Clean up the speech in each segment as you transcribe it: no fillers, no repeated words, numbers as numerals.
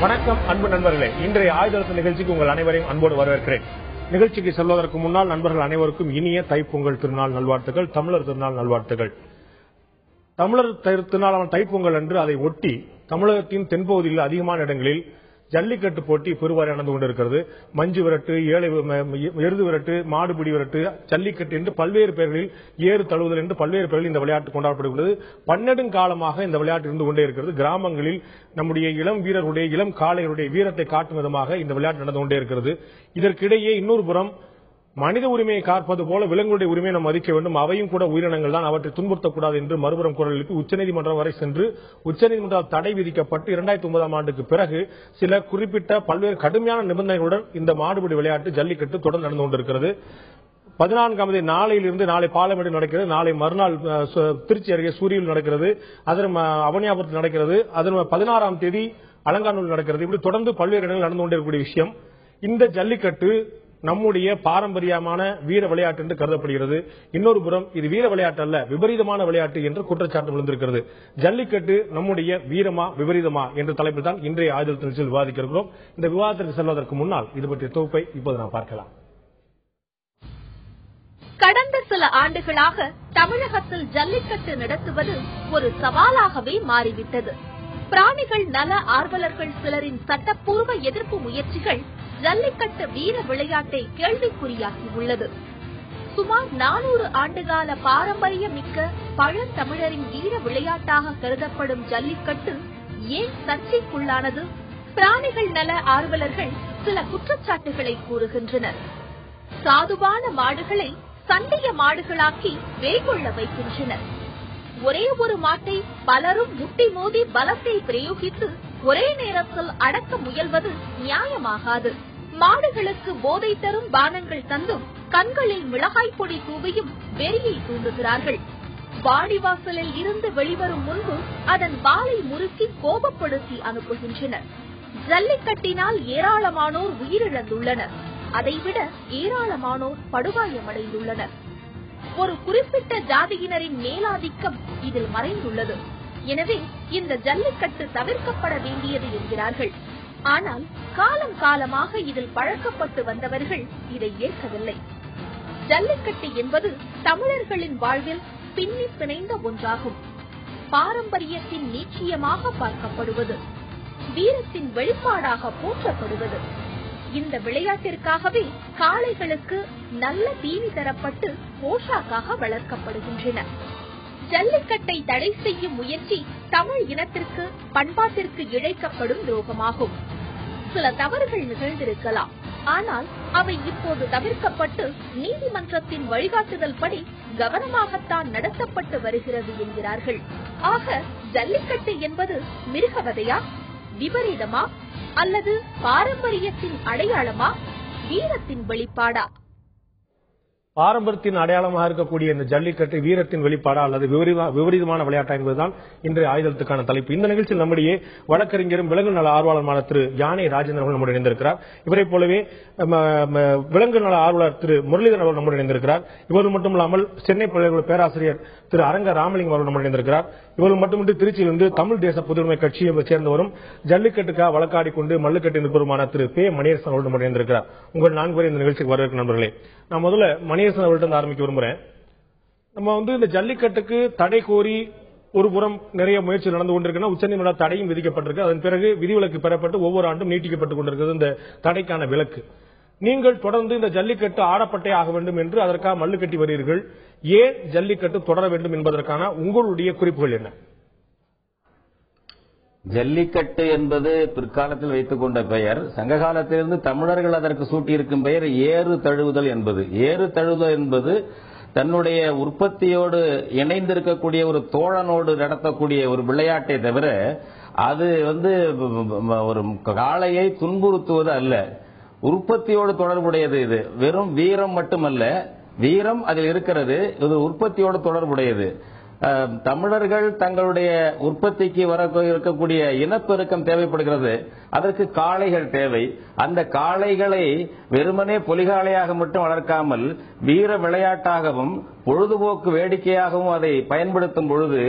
வணக்கம் அன்பு நண்பர்களே, இன்றைய ஆயுதத்து நிகழ்ச்சிக்கு உங்கள் அனைவரையும் அன்போடு வரவேற்கிறேன். நிகழ்ச்சிக்கு செல்வதற்கு முன்னால் நண்பர்கள் அனைவருக்கும் இனிய தைப்பொங்கல் திருநாள் நல்வாழ்த்துக்கள், தமிழர் திருநாள் நல்வாழ்த்துக்கள். தமிழர் திருநாளான தைப்பொங்கல் அன்று அதை ஒட்டி தமிழகத்தின் தென்பகுதியில் அதிகமான இடங்களில் ஜல்லிக்கட்டு போட்டி பெருவாரி நடந்து கொண்டிருக்கிறது. மஞ்சு விரட்டு, எருது விரட்டு, மாடுபிடி விரட்டு, ஜல்லிக்கட்டு என்று பல்வேறு பெயர்களில், ஏறு தழுவுதல் என்று பல்வேறு பெயர்களில் இந்த விளையாட்டு கொண்டாடப்படுகிறது. பன்னெடுங்காலமாக இந்த விளையாட்டு இருந்து கொண்டே இருக்கிறது. கிராமங்களில் நம்முடைய இளம் வீரர்களுடைய, இளம் காளைகளுடைய வீரத்தை காட்டும் விதமாக இந்த விளையாட்டு நடந்து கொண்டே இருக்கிறது. இதற்கிடையே இன்னொரு புறம் மனித உரிமையை காப்பது போல விலங்குடைய உரிமையை நாம் மதிக்க வேண்டும், அவையும் கூட உயிரினங்கள் தான், அவற்றை துன்புறுத்தக்கூடாது என்று மறுபுறம் குரல் எழுப்பி உச்சநீதிமன்றம் வரை சென்று உச்சநீதிமன்றம் தடை விதிக்கப்பட்டு 2009ஆம் ஆண்டுக்கு பிறகு சில குறிப்பிட்ட பல்வேறு கடுமையான நிபந்தனைகளுடன் இந்த மாடுபிடி விளையாட்டு ஜல்லிக்கட்டு தொடர்ந்து நடந்து கொண்டிருக்கிறது. 14ஆம் தேதி நாளையிலிருந்து, நாளை பாலமேடு நடக்கிறது, நாளை மறுநாள் திருச்சி அருகே சூரியில் நடக்கிறது, அதன் அவனியாபுரத்தில் நடக்கிறது, அதன் 16ஆம் தேதி அலங்காநல்லூர் நடக்கிறது. இப்படி தொடர்ந்து பல்வேறு இடங்கள் நடந்து கொண்டிருக்கக்கூடிய விஷயம். இந்த ஜல்லிக்கட்டு நம்முடைய பாரம்பரியமான வீர விளையாட்டு என்று கருதப்படுகிறது. இன்னொரு புறம் இது வீர விளையாட்டு அல்ல, விபரீதமான விளையாட்டு என்று குற்றச்சாட்டு விழுந்திருக்கிறது. ஜல்லிக்கட்டு நம்முடைய வீரமா விபரீதமா என்ற தலைப்பில் தான் இன்றைய ஆயுத நிகழ்ச்சியில் விவாதிக்க இருக்கிறோம். இந்த விவாதத்திற்கு செல்வதற்கு முன்னால் இது பற்றிய தொகுப்பை இப்போது நாம் பார்க்கலாம். கடந்த சில ஆண்டுகளாக தமிழகத்தில் ஜல்லிக்கட்டு நடத்துவது ஒரு சவாலாகவே மாறிவிட்டது. பிராணிகள் நல ஆர்வலர்கள் சிலரின் சட்டப்பூர்வ எதிர்ப்பு முயற்சிகள் ஜல்லிக்கட்டு வீர விளையாட்டை கேள்விக்குறியாகியுள்ளது. சுமார் 400 ஆண்டுகால பாரம்பரியமிக்க பழந்தமிழரின் வீர விளையாட்டாக கருதப்படும் ஜல்லிக்கட்டு ஏன் சர்ச்சைக்குள்ளானது? பிராணிகள் நல ஆர்வலர்கள் சில குற்றச்சாட்டுகளை கூறுகின்றனர். சாதுவான மாடுகளை சண்டைய மாடுகளாக்கி வேகொள்ள வைக்கின்றனர். ஒரே ஒரு மாட்டை பலரும் முட்டி மோதி பலத்தை பிரயோகித்து ஒரே நேரத்தில் அடக்க முயல்வது நியாயமாகாது. மாடுகளுக்கு போதை தரும் பானங்கள் தந்தும் கண்களில் மிளகாய் பொடி தூவியும் வெறியை தூண்டுகிறார்கள். வாடிவாசலில் இருந்து வெளிவரும் முன்பு அதன் வாலை முறுக்கி கோபப்படுத்தி அனுப்புகின்றனர். ஜல்லிக்கட்டினால் ஏராளமானோர் உயிரிழந்துள்ளனர். அதைவிட ஏராளமானோர் படுகாயமடைந்துள்ளனர். ஒரு குறிப்பிட்ட ஜாதியினரின் மேலாதிக்கம் இதில் மறைந்துள்ளது. எனவே இந்த ஜல்லிக்கட்டு தவிர்க்கப்பட வேண்டியது என்கிறார்கள். ஆனால் காலம் காலமாக இதில் பழக்கப்பட்டு வந்தவர்கள் இதை ஏற்கவில்லை. ஜல்லிக்கட்டு என்பது தமிழர்களின் வாழ்வில் பின்னி பிணைந்த ஒன்றாகும். பாரம்பரியத்தின் நீட்சியமாக பார்க்கப்படுவது, வீரத்தின் வெளிப்பாடாக போற்றப்படுவது. இந்த விளையாட்டிற்காகவே காளைகளுக்கு நல்ல தீனி தரப்பட்டு போஷாக்காக வளர்க்கப்படுகின்றன. ஜல்லிக்கட்டை தடை செய்யும் முயற்சி தமிழ் இனத்திற்கு, பண்பாட்டிற்கு இழைக்கப்படும் துரோகமாகும். சில தவறுகள் நிகழ்ந்திருக்கலாம், ஆனால் அவை இப்போது தவிர்க்கப்பட்டு நீதிமன்றத்தின் வழிகாட்டுதல் படி கவனமாகத்தான் நடத்தப்பட்டு வருகிறது என்கிறார்கள். ஆக ஜல்லிக்கட்டு என்பது மிருகவதையா, விபரீதமா, அல்லது பாரம்பரியத்தின் அடையாளமா, வீரத்தின் வெளிப்பாடா? பாரம்பரியத்தின் அடையாளமாக இருக்கக்கூடிய இந்த ஜல்லிக்கட்டு வீரத்தின் வெளிப்பாடா அல்லது விபரீதமான விளையாட்டா என்பதுதான் இன்றைய ஆயுதத்துக்கான தலைப்பு. இந்த நிகழ்ச்சியில் நம்முடைய வழக்கறிஞரும் விலங்கு நல ஆர்வலருமான திரு யானை ராஜேந்திரன் அவர்கள் நம்முடைய இணைந்திருக்கிறார். இவரை போலவே விலங்கு நல ஆர்வலர் திரு முரளிதரன் அவர்கள் நம்முடைய இணைந்திருக்கிறார். இவர்கள் மட்டுமில்லாமல் சென்னை பல்கலைக்கழக பேராசிரியர் திரு அரங்க ராமலிங்கம் அவர்கள் நம்முடைய இணைந்திருக்கிறார். இவர்கள் மட்டுமின்றி திருச்சியிலிருந்து தமிழ் தேச பொதுவுரிமை கட்சியை சேர்ந்தவரும் ஜல்லிக்கட்டுக்காக வழக்காடி கொண்டு மல்லுக்கட்டு நிற்பருமான திரு பே மணியரசன் அவர்கள் நம்முடைய இணைந்திருக்கிறார். உங்கள் 4 பேர் இந்த நிகழ்ச்சிக்கு வரவேற்கும் நண்பர்களே. நான் முதல்ல மணியரசன் அவர்கிட்ட ஆரம்பிக்க விரும்புறேன். நம்ம இந்த ஜல்லிக்கட்டுக்கு தடை கோரி ஒரு புறம் நிறைய முயற்சி நடந்து கொண்டிருக்குன்னா உச்சநீதிமன்ற தடையும் விதிக்கப்பட்டிருக்கு. அதன் பிறகு விதிவிலக்கு பெறப்பட்டு ஒவ்வொரு ஆண்டும் நீட்டிக்கப்பட்டுக் கொண்டிருக்கிறது இந்த தடைக்கான விலக்கு. நீங்கள் தொடர்ந்து இந்த ஜல்லிக்கட்டு ஆடப்பட்டே ஆக வேண்டும் என்று அதற்காக மல்லு கட்டி வருகிறீர்கள். ஏன் ஜல்லிக்கட்டு தொடர வேண்டும் என்பதற்கான உங்களுடைய குறிப்புகள் என்ன? ஜல்லிக்கட்டு என்பது பிற்காலத்தில் வைத்துக் கொண்ட பெயர். சங்க காலத்திலிருந்து தமிழர்கள் அதற்கு சூட்டியிருக்கும் பெயர் ஏறு தழுவுதல் என்பது. ஏறு தழுவுதல் என்பது தன்னுடைய உற்பத்தியோடு இணைந்திருக்கக்கூடிய ஒரு தோழனோடு நடத்தக்கூடிய ஒரு விளையாட்டை தவிர அது ஒரு காளையை துன்புறுத்துவது அல்ல. உற்பத்தியோடு தொடர்புடையது. இது வெறும் வீரம் மட்டுமல்ல, வீரம் அதில் இருக்கிறது, இது உற்பத்தியோடு தொடர்புடையது. தமிழர்கள் தங்களுடைய உற்பத்திக்கு வர இருக்கக்கூடிய இனப்பெருக்கம் தேவைப்படுகிறது. அதற்கு காளைகள் தேவை. அந்த காளைகளை வெறுமனே பொலிகாளையாக மட்டும் வளர்க்காமல் வீர விளையாட்டாகவும் பொழுதுபோக்கு வேடிக்கையாகவும் அதை பயன்படுத்தும் பொழுது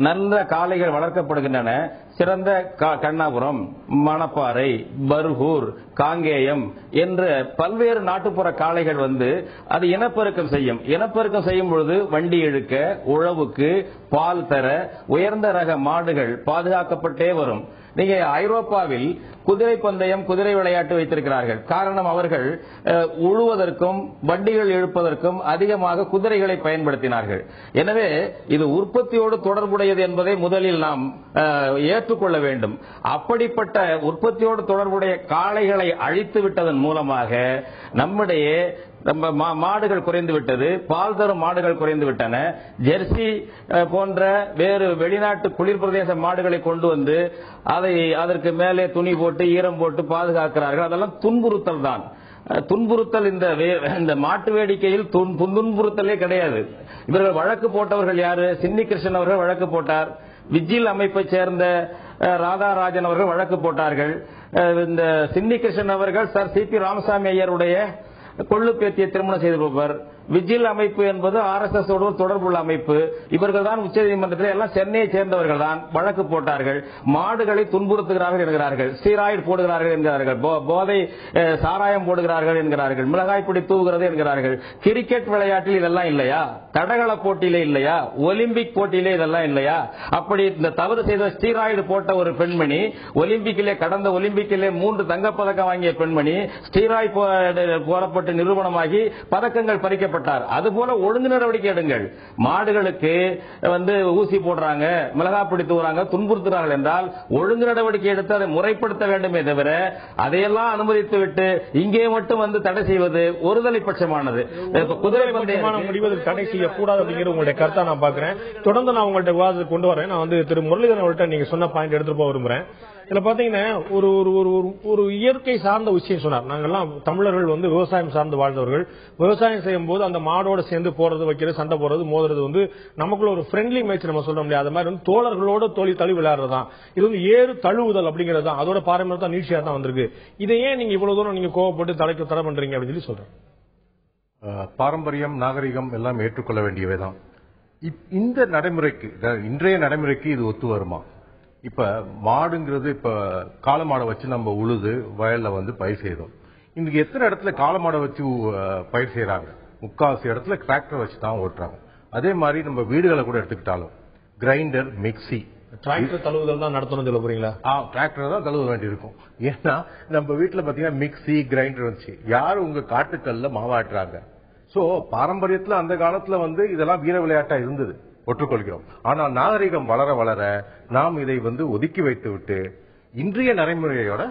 நல்ல காளைகள் வளர்க்கப்படுகின்றன. சிறந்த கண்ணாபுரம், மணப்பாறை, பர்கூர், காங்கேயம் என்ற பல்வேறு நாட்டுப்புற காளைகள் அது இனப்பெருக்கம் செய்யும். இனப்பெருக்கம் செய்யும் பொழுது வண்டி இழுக்க, உழவுக்கு, பால் தர உயர்ந்த ரக மாடுகள் பாதுகாக்கப்பட்டே வரும். நீங்க ஐரோப்பாவில் குதிரை பந்தயம், குதிரை விளையாட்டு வைத்திருக்கிறார்கள். காரணம், அவர்கள் உழுவதற்கும் வண்டிகள் இழுப்பதற்கும் அதிகமாக குதிரைகளை பயன்படுத்தினார்கள். எனவே இது உற்பத்தியோடு தொடர்புடையது என்பதை முதலில் நாம் ஏற்றுக்கொள்ள வேண்டும். அப்படிப்பட்ட உற்பத்தியோடு தொடர்புடைய காளைகளை அழித்து விட்டதன் மூலமாக நம்முடைய மாடுகள் குறைந்து விட்டது, பால் தரும் மாடுகள் குறைந்து விட்டன. ஜெர்சி போன்ற வேறு வெளிநாட்டு குளிர் பிரதேச மாடுகளை கொண்டு வந்து அதற்கு மேலே துணி போட்டு ஈரம் போட்டு பாதுகாக்கிறார்கள். அதெல்லாம் துன்புறுத்தல் தான். துன்புறுத்தல் இந்த மாட்டு வேடிக்கையில் துன்புறுத்தலே கிடையாது. இவர்கள் வழக்கு போட்டவர்கள் யாரு? சின்னி கிருஷ்ணன் அவர்கள் வழக்கு போட்டார். விஜில் அமைப்பை சேர்ந்த ராதாராஜன் அவர்கள் வழக்கு போட்டார்கள். இந்த சின்னி கிருஷ்ணன் அவர்கள் சார் சி.பி. ராமசாமி ஐயருடைய கொள்ளு பேத்தியை திருமணம் செய்து கொடுப்பார். விஜில் அமைப்பு என்பது RSS தொடர்புள்ள அமைப்பு. இவர்கள் தான் உச்சநீதிமன்றத்தில் எல்லாம் சென்னையை சேர்ந்தவர்கள் தான் வழக்கு போட்டார்கள். மாடுகளை துன்புறுத்துகிறார்கள் என்கிறார்கள், ஸ்டீராய்டு போடுகிறார்கள் என்கிறார்கள், போதை சாராயம் போடுகிறார்கள் என்கிறார்கள், மிளகாய் பிடி தூவுகிறது என்கிறார்கள். கிரிக்கெட் விளையாட்டில் இதெல்லாம் இல்லையா? தடகள போட்டியிலே இல்லையா? ஒலிம்பிக் போட்டியிலே இதெல்லாம் இல்லையா? அப்படி இந்த தவறு செய்த ஸ்டீராய்டு போட்ட ஒரு பெண்மணி, கடந்த ஒலிம்பிக்கிலே 3 தங்கப்பதக்கம் வாங்கிய பெண்மணி, ஸ்டீராய்டு போடப்பட்டு நிரூபணமாகி பதக்கங்கள் பறிக்க. அதுபோல ஒழுங்கு நடவடிக்கை எடுங்கள். மாடுகளுக்கு ஊசி போடுறாங்க, மிளகாய் பிடி தூவுறாங்க, துன்புறுத்துறார்கள் என்றால் ஒழுங்கு நடவடிக்கை எடுத்து அதை முறைப்படுத்த வேண்டுமே தவிர அதையெல்லாம் அனுமதித்து விட்டு இங்கே மட்டும் தடை செய்வது ஒருதலை பட்சமானது. குதிரை பந்தயம் முடிவதற்கு தடை செய்யக்கூடாது அப்படிங்கிற உங்களுடைய கருத்தை நான் பாக்குறேன். தொடர்ந்து நான் உங்கள்ட்ட விவாதத்துக்கு கொண்டு வரேன். நான் திரு முரளிதரன் அவர்கிட்ட நீங்க சொன்ன பாயிண்ட் எடுத்துட்டு போக விரும்புறேன். இதுல பாத்தீங்கன்னா ஒரு இயற்கை சார்ந்த விஷயம் சொன்னார். நாங்கெல்லாம் தமிழர்கள் விவசாயம் சார்ந்து வாழ்ந்தவர்கள். விவசாயம் செய்யும் போது அந்த மாடோட சேர்ந்து போறது, வைக்கிறது, சண்டை போடுறது, மோதுறது நமக்குள்ள ஒரு ஃப்ரெண்ட்லி மேட்ச் நம்ம சொல்ல முடியாது. அது மாதிரி தோழர்களோட தோழி தழுவி விளையாடுறதுதான். இது ஏறு தழுவுதல் அப்படிங்கிறது தான். அதோட பாரம்பரியத்தை நீட்சியா தான் வந்திருக்கு. இதை ஏன் நீங்க இவ்வளவு தூரம் நீங்க கோவப்பட்டு தடை பண்றீங்க அப்படின்னு சொல்லி சொல்றேன். பாரம்பரியம், நாகரிகம் எல்லாம் ஏற்றுக்கொள்ள வேண்டியவைதான். இந்த நடைமுறைக்கு, இன்றைய நடைமுறைக்கு இது ஒத்து வருமா? இப்ப மாடுங்கிறது இப்ப காளமாடை வச்சு நம்ம உழுது வயல்ல பயிர் செய்யறோம். இன்னைக்கு எத்தனை இடத்துல காளமாடை வச்சு பயிர் செய்யறாங்க? முக்காவாசி இடத்துல டிராக்டர் வச்சு தான் ஓட்டுறாங்க. அதே மாதிரி நம்ம வீடுகளை கூட எடுத்துக்கிட்டாலும் கிரைண்டர், மிக்சி, டிராக்டர் தழுவுதல் தான் நடத்தணும் சொல்ல போறீங்களா? டிராக்டர் தான் தழுவ வேண்டி இருக்கும். ஏன்னா நம்ம வீட்டுல பாத்தீங்கன்னா மிக்சி, கிரைண்டர் வச்சு யாரு உங்க காட்டுக்கல்ல மாவாட்டுறாங்க? சோ பாரம்பரியத்துல அந்த காலத்துல இதெல்லாம் வீர விளையாட்டா இருந்தது, ஒற்றுக்கொள்கிறோம். ஆனால் நாகரிகம் வளர வளர நாம் இதை ஒதுக்கி வைத்து விட்டு இன்றைய நடைமுறையோட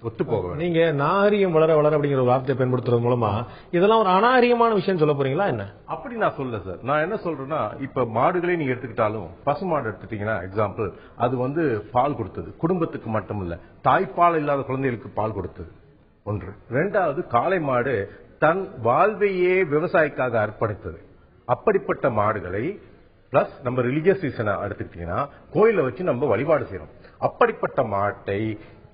ஒத்து போக. நீங்க நாகரிகம் வளர வளர அப்படிங்கிற ஒரு வார்த்தையை பயன்படுத்துறது மூலமா இதெல்லாம் ஒரு அநாகரிகமான விஷயம் சொல்ல போறீங்களா என்ன? அப்படி நான் சொல்ல சார். நான் என்ன சொல்றேன்னா, இப்ப மாடுகளே நீங்க எடுத்துக்கிட்டாலும் பசுமாடு எடுத்துட்டீங்கன்னா எக்ஸாம்பிள், அது பால் கொடுத்தது குடும்பத்துக்கு மட்டும் இல்ல, தாய்ப்பால் இல்லாத குழந்தைகளுக்கு பால் கொடுத்தது ஒன்று. இரண்டாவது, காளை மாடு தன் வாழ்வையே விவசாயிக்காக அர்ப்பணித்தது. அப்படிப்பட்ட மாடுகளை பிளஸ் நம்ம ரிலிஜியஸ் ரீசனை எடுத்துக்கிட்டீங்கன்னா கோயில வச்சு நம்ம வழிபாடு செய்யறோம். அப்படிப்பட்ட மாட்டை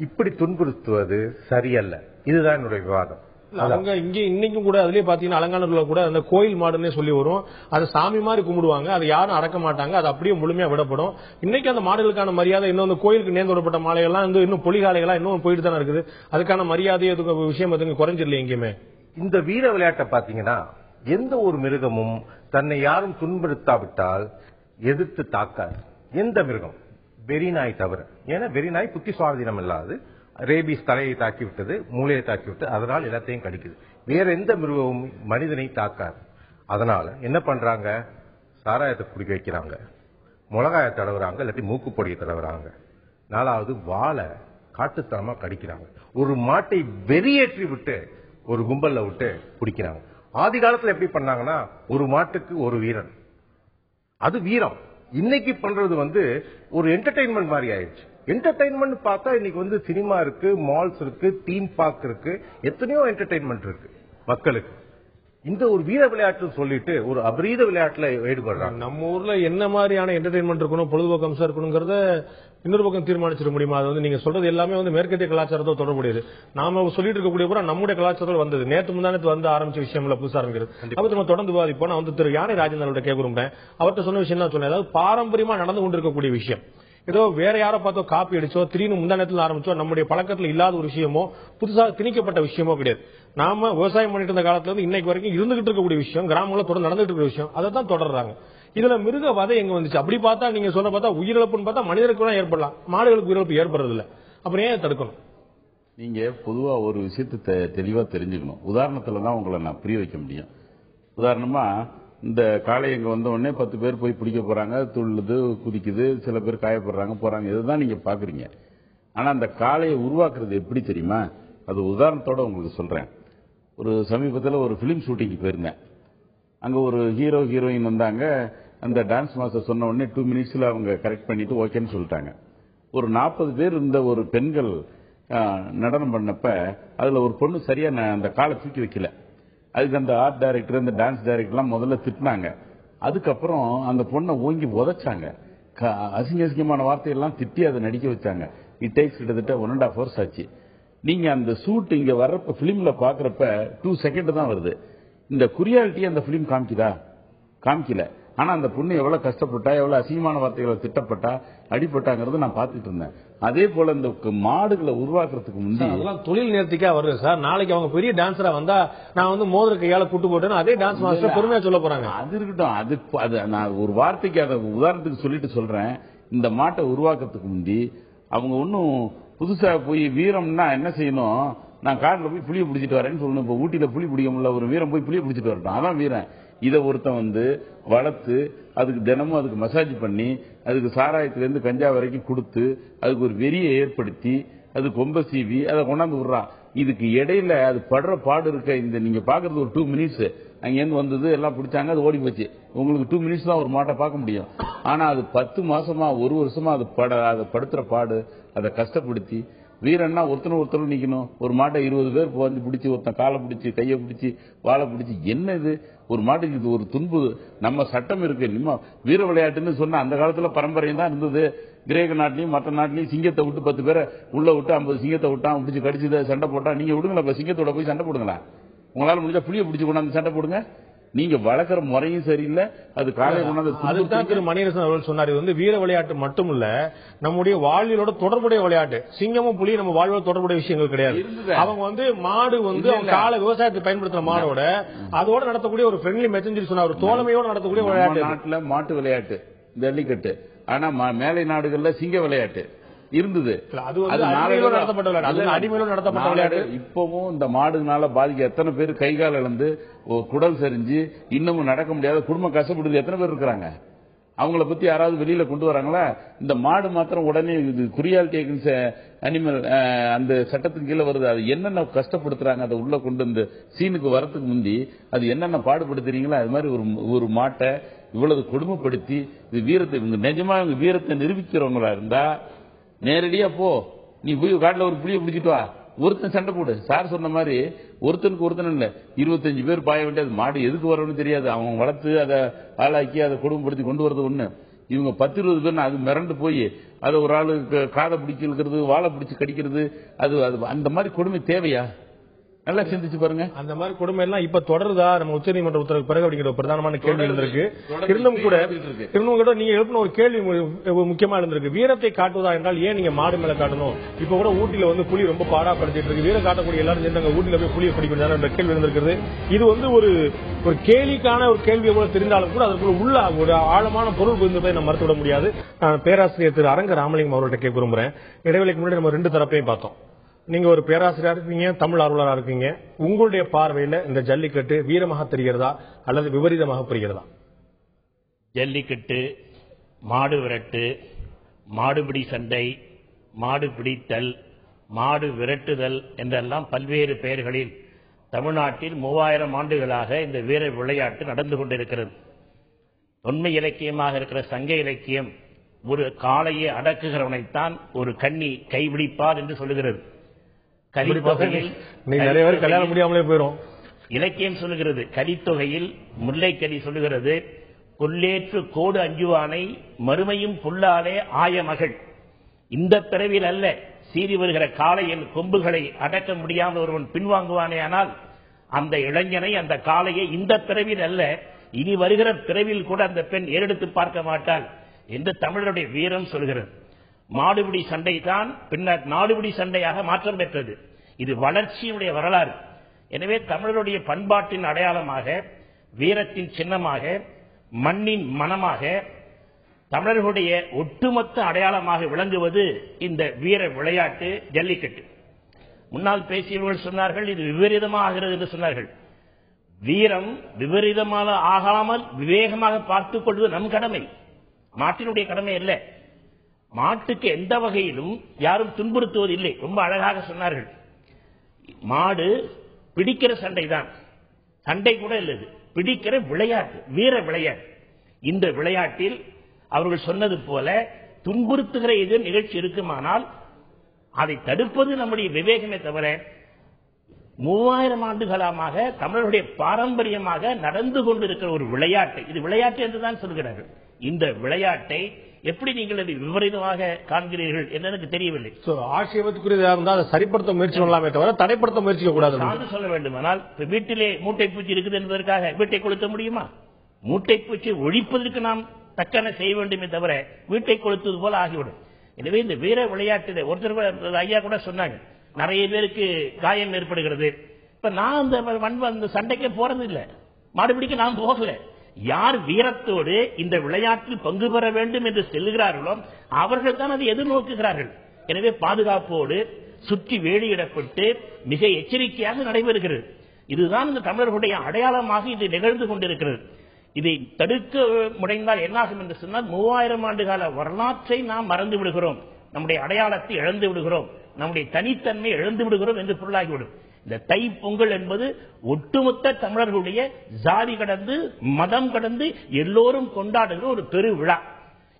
இப்படி துன்புறுத்துவது சரியல்ல. இதுதான் என்னுடைய விவாதம். அவங்க இங்க இன்னைக்கும் கூட அதுலயே பாத்தீங்கன்னா அலங்காநல்லூர்ல கூட அந்த கோயில் மாடுன்னே சொல்லி வரும். அது சாமி மாதிரி கும்பிடுவாங்க, அதை யாரும் அடக்க மாட்டாங்க, அது அப்படியே முழுமையா விடப்படும். இன்னைக்கு அந்த மாடுகளுக்கான மரியாதை இன்னும் கோயிலுக்கு நேர்ந்து விடப்பட்ட மாலைகள்லாம் இன்னும் பொலிகாலைகள்லாம் இன்னும் போயிட்டு தானே இருக்குது. அதுக்கான மரியாதை விஷயம் எதுவும் குறைஞ்சிடல எங்கேயுமே. இந்த வீர விளையாட்டை பாத்தீங்கன்னா எந்த ஒரு மிருகமும் தன்னை யாரும் துன்புறுத்தாவிட்டால் எதிர்த்து தாக்காது. எந்த மிருகம், வெறிநாய் தவிர. ஏன்னா வெறிநாய் புத்தி சுவாதீனம் இல்லாது, ரேபிஸ் தலையை தாக்கி விட்டது, மூளையை தாக்கி விட்டு, அதனால் எல்லாத்தையும் கடிக்குது. வேற எந்த மிருகமும் மனிதனை தாக்காது. அதனால என்ன பண்றாங்க? சாராயத்தை குடிக்க வைக்கிறாங்க, மிளகாய தடவுறாங்க, இல்லாட்டி மூக்குப்பொடியை தடவுறாங்க. நாலாவது, வாழை காட்டுத்தனமா கடிக்கிறாங்க. ஒரு மாட்டை வெறியேற்றி விட்டு ஒரு கும்பல்ல விட்டு பிடிக்கிறாங்க. ஆதி காலத்துல எப்படி பண்ணாங்கன்னா, ஒரு மாட்டுக்கு ஒரு வீரன், அது வீரம். இன்னைக்கு பண்றது ஒரு என்டர்டைன்மெண்ட் மாதிரி ஆயிடுச்சு. என்டர்டைன்மெண்ட் பார்த்தா இன்னைக்கு சினிமா இருக்கு, மால்ஸ் இருக்கு, தீம் பார்க் இருக்கு, எத்தனையோ என்டர்டைன்மெண்ட் இருக்கு மக்களுக்கு. இந்த ஒரு வீர விளையாட்டு சொல்லிட்டு ஒரு அபரீத விளையாட்டுல ஈடுபடுறாங்க. நம்ம ஊர்ல என்ன மாதிரியான என்டர்டைன்மெண்ட் இருக்கணும், பொழுதுபோக்கு அம்சம் இருக்கணுங்கிறத இன்னொரு பக்கம் தீர்மானிச்சிட முடியுமா? அது வந்து நீங்க சொல்றது எல்லாமே வந்து மேற்கத்திய கலாச்சாரத்தோட தொடர்புடையது. நாம சொல்லிட்டு இருக்கக்கூடிய கூட நம்முடைய கலாச்சாரத்தோட வந்தது. நேற்று முந்தானத்து வந்து ஆரம்பிச்ச விஷயம்ல புதுசா ஆரம்பிக்கிறது. அப்ப நம்ம தொடர்ந்து விவாதிப்போம். நான் வந்து திரு யானை ராஜேந்திரன் கேட்க விரும்புறேன். அவர்கிட்ட சொன்ன விஷயம் தான் சொன்னேன். அதாவது பாரம்பரியமா நடந்து கொண்டிருக்கக்கூடிய விஷயம் ஏதோ வேற யாரோ பார்த்தோ காப்பி அடிச்சோ திடீர்னு முந்தானத்துல ஆரம்பிச்சோ நம்முடைய பழக்கத்துல இல்லாத ஒரு விஷயமோ புதுசாக திணிக்கப்பட்ட விஷயமோ கிடையாது. நாம விவசாயம் பண்ணிட்டு இருந்த காலத்துல இருந்து இன்னைக்கு வரைக்கும் இருந்துகிட்டு இருக்கக்கூடிய விஷயம், கிராமங்கள தொடர்ந்து நடந்துட்டு இருக்கிற விஷயம், அதை தான் தொடர்றாங்க. இதுல மிருக வதை எங்க வந்துச்சு? அப்படி பார்த்தா நீங்க சொன்ன பார்த்தா உயிரிழப்புன்னு பார்த்தா மனிதருக்கு தான் ஏற்படலாம், மாடுகளுக்கு உயிரிழப்பு ஏற்படுறது இல்ல. அப்புறம் ஏன் தடுக்கணும்? நீங்க பொதுவா ஒரு விஷயத்தை தெளிவா தெரிஞ்சுக்கணும். உதாரணத்துலதான் உங்களை நான் புரிய வைக்க முடியும். உதாரணமா இந்த காளை இங்க வந்த உடனே 10 பேர் போய் பிடிக்க போறாங்க, துள்ளுது, குதிக்குது, சில பேர் காயப்படுறாங்க, போறாங்க. இதுதான் நீங்க பாக்குறீங்க. ஆனா அந்த காளையை உருவாக்குறது எப்படி தெரியுமா? அது உதாரணத்தோட உங்களுக்கு சொல்றேன். ஒரு சமீபத்தில் ஒரு பிலிம் ஷூட்டிங்க்கு போயிருந்தேன். அங்க ஒரு ஹீரோ ஹீரோயின் வந்தாங்க. அந்த டான்ஸ் மாஸ்டர் சொன்ன உடனே 2 மினிட்ஸ்ல அவங்க கரெக்ட் பண்ணிட்டு ஓகேன்னு சொல்லிட்டாங்க. ஒரு 40 பேர் இருந்த ஒரு பெண்கள் நடனம் பண்ணப்ப அதுல ஒரு பொண்ணு சரியா அந்த காலை தூக்கி வைக்கல. அதுக்கு அந்த ஆர்ட் டைரக்டர், அந்த டான்ஸ் டைரக்டர்லாம் முதல்ல திட்டினாங்க. அதுக்கப்புறம் அந்த பொண்ணை ஓங்கி உதைச்சாங்க. அசிங்கமான வார்த்தையெல்லாம் திட்டி அதை நடிக்க வச்சாங்க. இட் டேக்ஸ் கிட்டத்தட்ட 1.5 hours ஆச்சு. நீங்க அந்த ஷூட் இங்க வர்றப்ப பிலிம்ல பாக்குறப்ப 2 செகண்ட் தான் வருது. இந்த குறியாலிட்டி அந்த பிலிம் காமிக்கல. ஆனா அந்த பொண்ணு எவ்வளவு கஷ்டப்பட்டா, எவ்வளவு அசிங்கமான வார்த்தைகளை திட்டப்பட்டா, அடிபட்டாங்கிறது நான் பாத்துட்டு இருந்தேன். அதே போல இந்த மாடுகளை உருவாக்குறதுக்கு முன்னாடி தொழில் நேர்த்திக்கா வருது சார். நாளைக்கு அவங்க பெரிய டான்ஸரா வந்தா நான் வந்து மோதிர கையால கூட்டு போட்டேன்னு அதே டான்ஸ் மாஸ்டர் பெருமையா சொல்ல போறாங்க. அது இருக்கட்டும். அது நான் ஒரு வார்த்தைக்கு அதை உதாரணத்துக்கு சொல்லிட்டு சொல்றேன். இந்த மாட்டை உருவாக்குறதுக்கு முந்தி அவங்க ஒன்னும் புதுசா போய் வீரம்னா என்ன செய்யணும்? நான் காட்டுல போய் புளிய பிடிச்சிட்டு வரேன்னு சொல்லணும். இப்ப ஊட்டியில புளி பிடிக்க முடியல, ஒரு வீரம் போய் புளிய பிடிச்சிட்டு வரட்டும், அதான் வீரன். இதை ஒருத்தன் வந்து வளர்த்து அதுக்கு தினமும் அதுக்கு மசாஜ் பண்ணி அதுக்கு சாராயத்திலிருந்து கஞ்சா வரைக்கும் கொடுத்து அதுக்கு ஒரு வெறியை ஏற்படுத்தி அது கொம்ப சீவி அதை கொண்டாந்து விடுறான். இதுக்கு இடையில அது படுற பாடு இருக்க இந்த நீங்க பாக்குறது ஒரு 2 மினிட்ஸ். அங்கேருந்து வந்தது எல்லாம் பிடிச்சாங்க, அது ஓடி போச்சு. உங்களுக்கு 2 மினிட்ஸ் தான் ஒரு மாட்டை பார்க்க முடியும். ஆனா அது 10 மாசமா 1 வருஷமா அதை படுத்துற பாடு, அதை கஷ்டப்படுத்தி வீரன்னா ஒருத்தர் நிக்கணும். ஒரு மாட்டை 20 பேர் வந்து பிடிச்சி, ஒருத்தன் காலை பிடிச்சி, கையை பிடிச்சி, வாழை பிடிச்சி, என்ன இது? ஒரு மாட்டுக்கு இது ஒரு துன்பு. நம்ம சட்டம் இருக்கு. வீர விளையாட்டுன்னு சொன்னா அந்த காலத்துல பரம்பரையும் தான் இருந்தது. கிரேக்க நாட்டிலையும் மற்ற நாட்டிலையும் சிங்கத்தை விட்டு 10 பேரை உள்ள விட்டு 50 சிங்கத்தை விட்டான், பிடிச்சி கடிச்சு சண்டை போட்டா. நீங்க விடுங்களா, இப்ப சிங்கத்தோட போய் சண்டை போடுங்களா? உங்களால முடிஞ்சா புளிய பிடிச்சி கொண்டாந்து சண்டை போடுங்க. நீங்க வளர்க்கிற முறையும் சரியில்லை. அது காலையை அதுதான் திரு மணியரசன் அவர்கள் சொன்னார். இது வந்து வீர விளையாட்டு மட்டும் இல்ல, நம்முடைய வாழ்வியலோட தொடர்புடைய விளையாட்டு. சிங்கமும் புலி நம்ம வாழ்வோட தொடர்புடைய விஷயங்கள் கிடையாது. அவங்க வந்து மாடு வந்து கால விவசாயத்தை பயன்படுத்துற மாடோட அதோட நடத்தக்கூடிய ஒரு ஃப்ரெண்ட்லி மெசஞ்சர் சொன்னார். ஒரு தோழமையோட நடத்தக்கூடிய விளையாட்டு. நாட்டுல மாட்டு விளையாட்டு ஜல்லிக்கட்டு, ஆனா மேலை நாடுகள்ல சிங்க விளையாட்டு இருந்தது. இப்பவும் இந்த மாடுனால பாதிக்க எத்தனை பேர் கைகால் இழந்து குடல் சரிஞ்சு இன்னமும் நடக்க முடியாத குடும்பம் கஷ்டப்படுது எத்தனை பேர் இருக்கிறாங்க? அவங்கள பத்தி யாராவது வெளியில கொண்டு வராங்களா? இந்த மாடு மாத்திரம் உடனே குறியாலிட்டி அனிமல் அந்த சட்டத்தின் கீழே வருது. அது என்னென்ன கஷ்டப்படுத்துறாங்க அதை உள்ள கொண்டு இந்த சீனுக்கு வரத்துக்கு முந்தி அது என்னென்ன பாடுபடுத்துறீங்களா? அது மாதிரி ஒரு மாட்டை இவ்வளவு கொடுமைப்படுத்தி இது வீரத்தை நிஜமா இவங்க வீரத்தை நிரூபிக்கிறவங்களா இருந்தா நேரடியா போ, நீ போய் காட்டுல ஒரு புளிய பிடிச்சிட்டு வா, ஒருத்தன் சண்டை போடு. சார் சொன்ன மாதிரி ஒருத்தனுக்கு ஒருத்தன் இல்ல, 25 பேர் பாய வேண்டியது. மாடு எதுக்கு வரணும்னு தெரியாது. அவங்க வளர்த்து அதை ஆளாக்கி அதை கொடுமைப்படுத்தி கொண்டு வரது ஒண்ணு. இவங்க 10-20 பேர் அது மிரண்டு போய் அதை ஒரு ஆளு காதை பிடிச்சி இழுக்கிறது, வாழை பிடிச்சி கடிக்கிறது, அது அந்த மாதிரி கொடுமை தேவையா? நல்லா சிந்திச்சு பாருங்க. அந்த மாதிரி கொடுமை எல்லாம் இப்ப தொடருதா? நம்ம உச்சநீதிமன்ற உத்தரவுக்கு பிறகு அப்படிங்கிற பிரதானமான கேள்வி இருந்திருக்கு. இருந்தும் கூட நீங்க எழுப்பின ஒரு கேள்வி முக்கியமா இருந்திருக்கு. வீரத்தை காட்டுவதா என்றால் ஏன் நீங்க மாடு மேல காட்டணும்? இப்ப கூட ஊட்டியில வந்து புலி ரொம்ப பாடாப்படுத்திட்டு இருக்கு. வீரம் காட்டக்கூடிய எல்லாரும் சேர்ந்து ஊட்டியில போய் புலியை பிடிக்கணும் என்ற கேள்வி இருந்திருக்கிறது. இது வந்து ஒரு கேள்விக்கான ஒரு கேள்வி எவ்வளவு தெரிந்தாலும் கூட அதற்குள்ள உள்ள ஒரு ஆழமான பொருள் புரிந்ததை நம்ம மறுத்துவிட முடியாது. பேராசிரியர் திரு அரங்க ராமலிங்கம் அவர்கள்ட்ட கேட்க விரும்புறேன். இடைவெளிக்கு முன்னாடி நம்ம 2 தரப்பையும் பார்த்தோம். நீங்க ஒரு பேராசிரியரா இருக்கீங்க, தமிழ் ஆர்வலரா இருக்கீங்க. உங்களுடைய பார்வையில இந்த ஜல்லிக்கட்டு வீரமாக தெரிகிறதா அல்லது விபரீதமாக புரிகிறதா? ஜல்லிக்கட்டு, மாடு விரட்டு, மாடுபிடி சண்டை, மாடு பிடித்தல், மாடு விரட்டுதல் என்றெல்லாம் பல்வேறு பெயர்களில் தமிழ்நாட்டில் 3000 ஆண்டுகளாக இந்த வீர விளையாட்டு நடந்து கொண்டிருக்கிறது. தொன்மை இலக்கியமாக இருக்கிற சங்க இலக்கியம் ஒரு காளையை அடக்குகிறவனைத்தான் ஒரு கன்னி கைபிடிப்பார் என்று சொல்லுகிறது. நிறைய பேர் கல்யாணம் முடியாமலே போயிடும். இலக்கியம் சொல்லுகிறது. கலித்தொகையில் முல்லைக்கடி சொல்லுகிறது, புல்லேற்று கோடு அஞ்சுவானை மறுமையும் புல்லாலே ஆய மகள். இந்த பிறவியில் அல்ல. சீறி வருகிற காளையின் கொம்புகளை அடக்க முடியாமல் ஒருவன் பின்வாங்குவானே, ஆனால் அந்த இளைஞனை, அந்த காளையை இந்த பிறவியில் அல்ல, இனி வருகிற பிறவியில் கூட அந்த பெண் ஏறெடுத்து பார்க்க மாட்டாள் என்று தமிழருடைய வீரம் சொல்கிறது. மாடுபிடி சண்டை தான் பின்னர் நாடுபிடி சண்டையாக மாற்றம் பெற்றது. இது வளர்ச்சியுடைய வரலாறு. எனவே தமிழருடைய பண்பாட்டின் அடையாளமாக, வீரத்தின் சின்னமாக, மண்ணின் மனமாக, தமிழர்களுடைய ஒட்டுமொத்த அடையாளமாக விளங்குவது இந்த வீர விளையாட்டு ஜல்லிக்கட்டு. முன்னால் பேசியவர்கள் சொன்னார்கள் இது விபரீதமாகிறது என்று சொன்னார்கள். வீரம் விபரீதமாக ஆகாமல் விவேகமாக பார்த்துக் கொள்வது நம் கடமை, மாட்டினுடைய கடமை அல்ல. மாட்டுக்கு எந்த வகையிலும் யாரும் துன்புறுத்துவது இல்லை. ரொம்ப அழகாக சொன்னார்கள். மாடு பிடிக்கிற சண்டை தான், சண்டை கூட இல்லது, பிடிக்கிற விளையாட்டு, வீர விளையாட்டு. இந்த விளையாட்டில் அவர்கள் சொன்னது போல துன்புறுத்துகிற எது நிகழ்ச்சி இருக்குமானால் அதை தடுப்பது நம்முடைய விவேகமே தவிர 3000 ஆண்டுகாலமாக தமிழருடைய பாரம்பரியமாக நடந்து கொண்டிருக்கிற ஒரு விளையாட்டு, இது விளையாட்டு என்றுதான் சொல்கிறார்கள். இந்த விளையாட்டை எப்படி நீங்கள் அதை விபரீதமாக காண்கிறீர்கள் என்று எனக்கு தெரியவில்லை. ஆட்சேபத்துக்குரியதாக இருந்தால் அதை சரிப்படுத்த முயற்சி பண்ணலாமே தவிர தடைப்படுத்த முயற்சிக்க கூடாது. சான்று சொல்ல வேண்டுமானால் வீட்டிலே மூட்டை பூச்சி இருக்குது என்பதற்காக வீட்டை கொளுத்த முடியுமா? மூட்டை பூச்சி ஒழிப்பதற்கு நாம் தக்கன செய்ய வேண்டுமே தவிர வீட்டை கொளுத்துவது போல ஆகிவிடும். எனவே இந்த வீர விளையாட்டு ஒருத்தர் ஐயா கூட சொன்னாங்க, நிறைய பேருக்கு காயம் ஏற்படுகிறது. இப்ப நான் அந்த சண்டைக்கு போறது இல்லை, மாடுபிடிக்க நான் போகல. யார் வீரத்தோடு இந்த விளையாட்டில் பங்கு பெற வேண்டும் என்று செல்கிறார்களோ அவர்கள் தான் அதை எதிர்நோக்குகிறார்கள். எனவே பாதுகாப்போடு சுற்றி வேலியிடப்பட்டு மிக எச்சரிக்கையாக நடைபெறுகிறது. இதுதான் இந்த தமிழர்களுடைய அடையாளமாக இது நிகழ்ந்து கொண்டிருக்கிறது. இதை தடுக்க முனைந்தால் என்னாகும் என்று சொன்னால் 3000 ஆண்டுகால வரலாற்றை நாம் மறந்து விடுகிறோம், நம்முடைய அடையாளத்தை இழந்து விடுகிறோம், நம்முடைய தனித்தன்மை இழந்து விடுகிறோம் என்று பொருளாகிவிடும். இந்த தை பொங்கல் என்பது ஒட்டுமொத்த தமிழர்களுடைய ஜாதி கடந்து மதம் கடந்து எல்லோரும் கொண்டாடுகிற ஒரு பெரு விழா.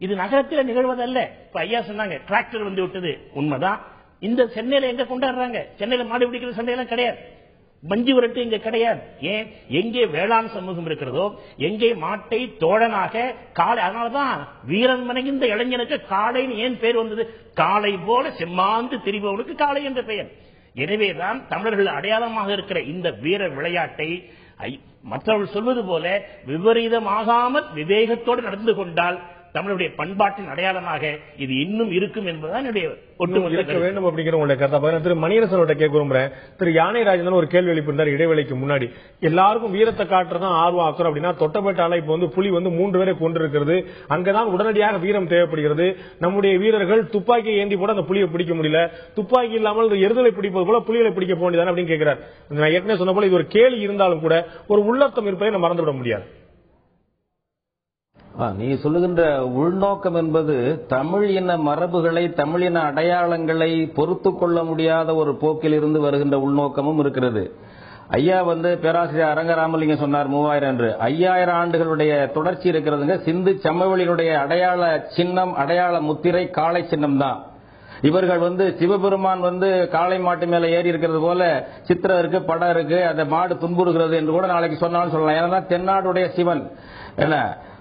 இது நகரத்தில் நிகழ்வதல்ல. இப்ப ஐயா சொன்னாங்க டிராக்டர் வந்து விட்டது, உண்மைதான். இந்த சென்னையில எங்க கொண்டாடுறாங்க? சென்னையில மாடு பிடிக்கிற சண்டையெல்லாம் கிடையாது, மஞ்சு விரட்டு இங்க கிடையாது. ஏன்? எங்கே வேளாண் சமூகம் இருக்கிறதோ, எங்கே மாட்டை தோழனாக காளை, அதனாலதான் வீரன் மனைந்த இளைஞனுக்கு காளைன்னு ஏன் பேர் வந்தது? காளை போல செம்மாந்து திரிபவனுக்கு காளை என்ற பெயர். எனவேதான் தமிழர்கள் அடையாளமாக இருக்கிற இந்த வீர விளையாட்டை மற்றவர்கள் சொல்வது போல விபரீதமாகாமல் விவேகத்தோடு நடந்து கொண்டால் தமிழுடைய பண்பாட்டின் அடையாளமாக இது இன்னும் இருக்கும் என்பதுதான் என்னுடைய ஒட்டுமொத்த வேண்டும் அப்படிங்கிற உங்களுடைய கருத்தை திரு மணியரசனோட கேட்க விரும்புறேன். திரு யானை ராஜன் ஒரு கேள்வி எழுப்பியிருந்தார் இடைவேளைக்கு முன்னாடி. எல்லாருக்கும் வீரத்தை காட்டுறதான் ஆர்வம் ஆக்குறோம் அப்படின்னா தொட்டப்பேட்டால இப்ப புலி 3 பேரை கொண்டிருக்கிறது, அங்கதான் உடனடியாக வீரம் தேவைப்படுகிறது. நம்முடைய வீரர்கள் துப்பாக்கியை ஏந்தி போட அந்த புலியை பிடிக்க முடியல, துப்பாக்கி இல்லாமல் எருதலை பிடிப்பது போல புலிகளை பிடிக்க போனதுதான் அப்படின்னு கேட்கிறார். நான் ஏற்கனவே சொன்ன போல இது ஒரு கேள்வி இருந்தாலும் கூட ஒரு உள்ளர்த்தம் இருப்பதை நம்ம மறந்துவிட முடியாது. நீங்க சொல்லுகின்ற உள்நோக்கம் என்பது தமிழ் இன மரபுகளை, தமிழ் இன அடையாளங்களை பொறுத்து கொள்ள முடியாத ஒரு போக்கில் இருந்து வருகின்ற உள்நோக்கமும் இருக்கிறது. ஐயா பேராசிரியர் அரங்கராமலிங்கம் சொன்னார் 3000 என்று. 5000 ஆண்டுகளுடைய தொடர்ச்சி இருக்கிறதுங்க. சிந்து சமவெளியினுடைய அடையாள சின்னம், அடையாள முத்திரை காளை சின்னம் தான். இவர்கள் சிவபெருமான் காளை மாட்டு மேல ஏறி இருக்கிறது போல சித்திரம் இருக்கு, படம் இருக்கு, அந்த மாடு துன்புறுகிறது என்று கூட நாளைக்கு சொன்னாலும் சொல்லலாம். ஏன்னா தென்னாடுடைய சிவன் என்ன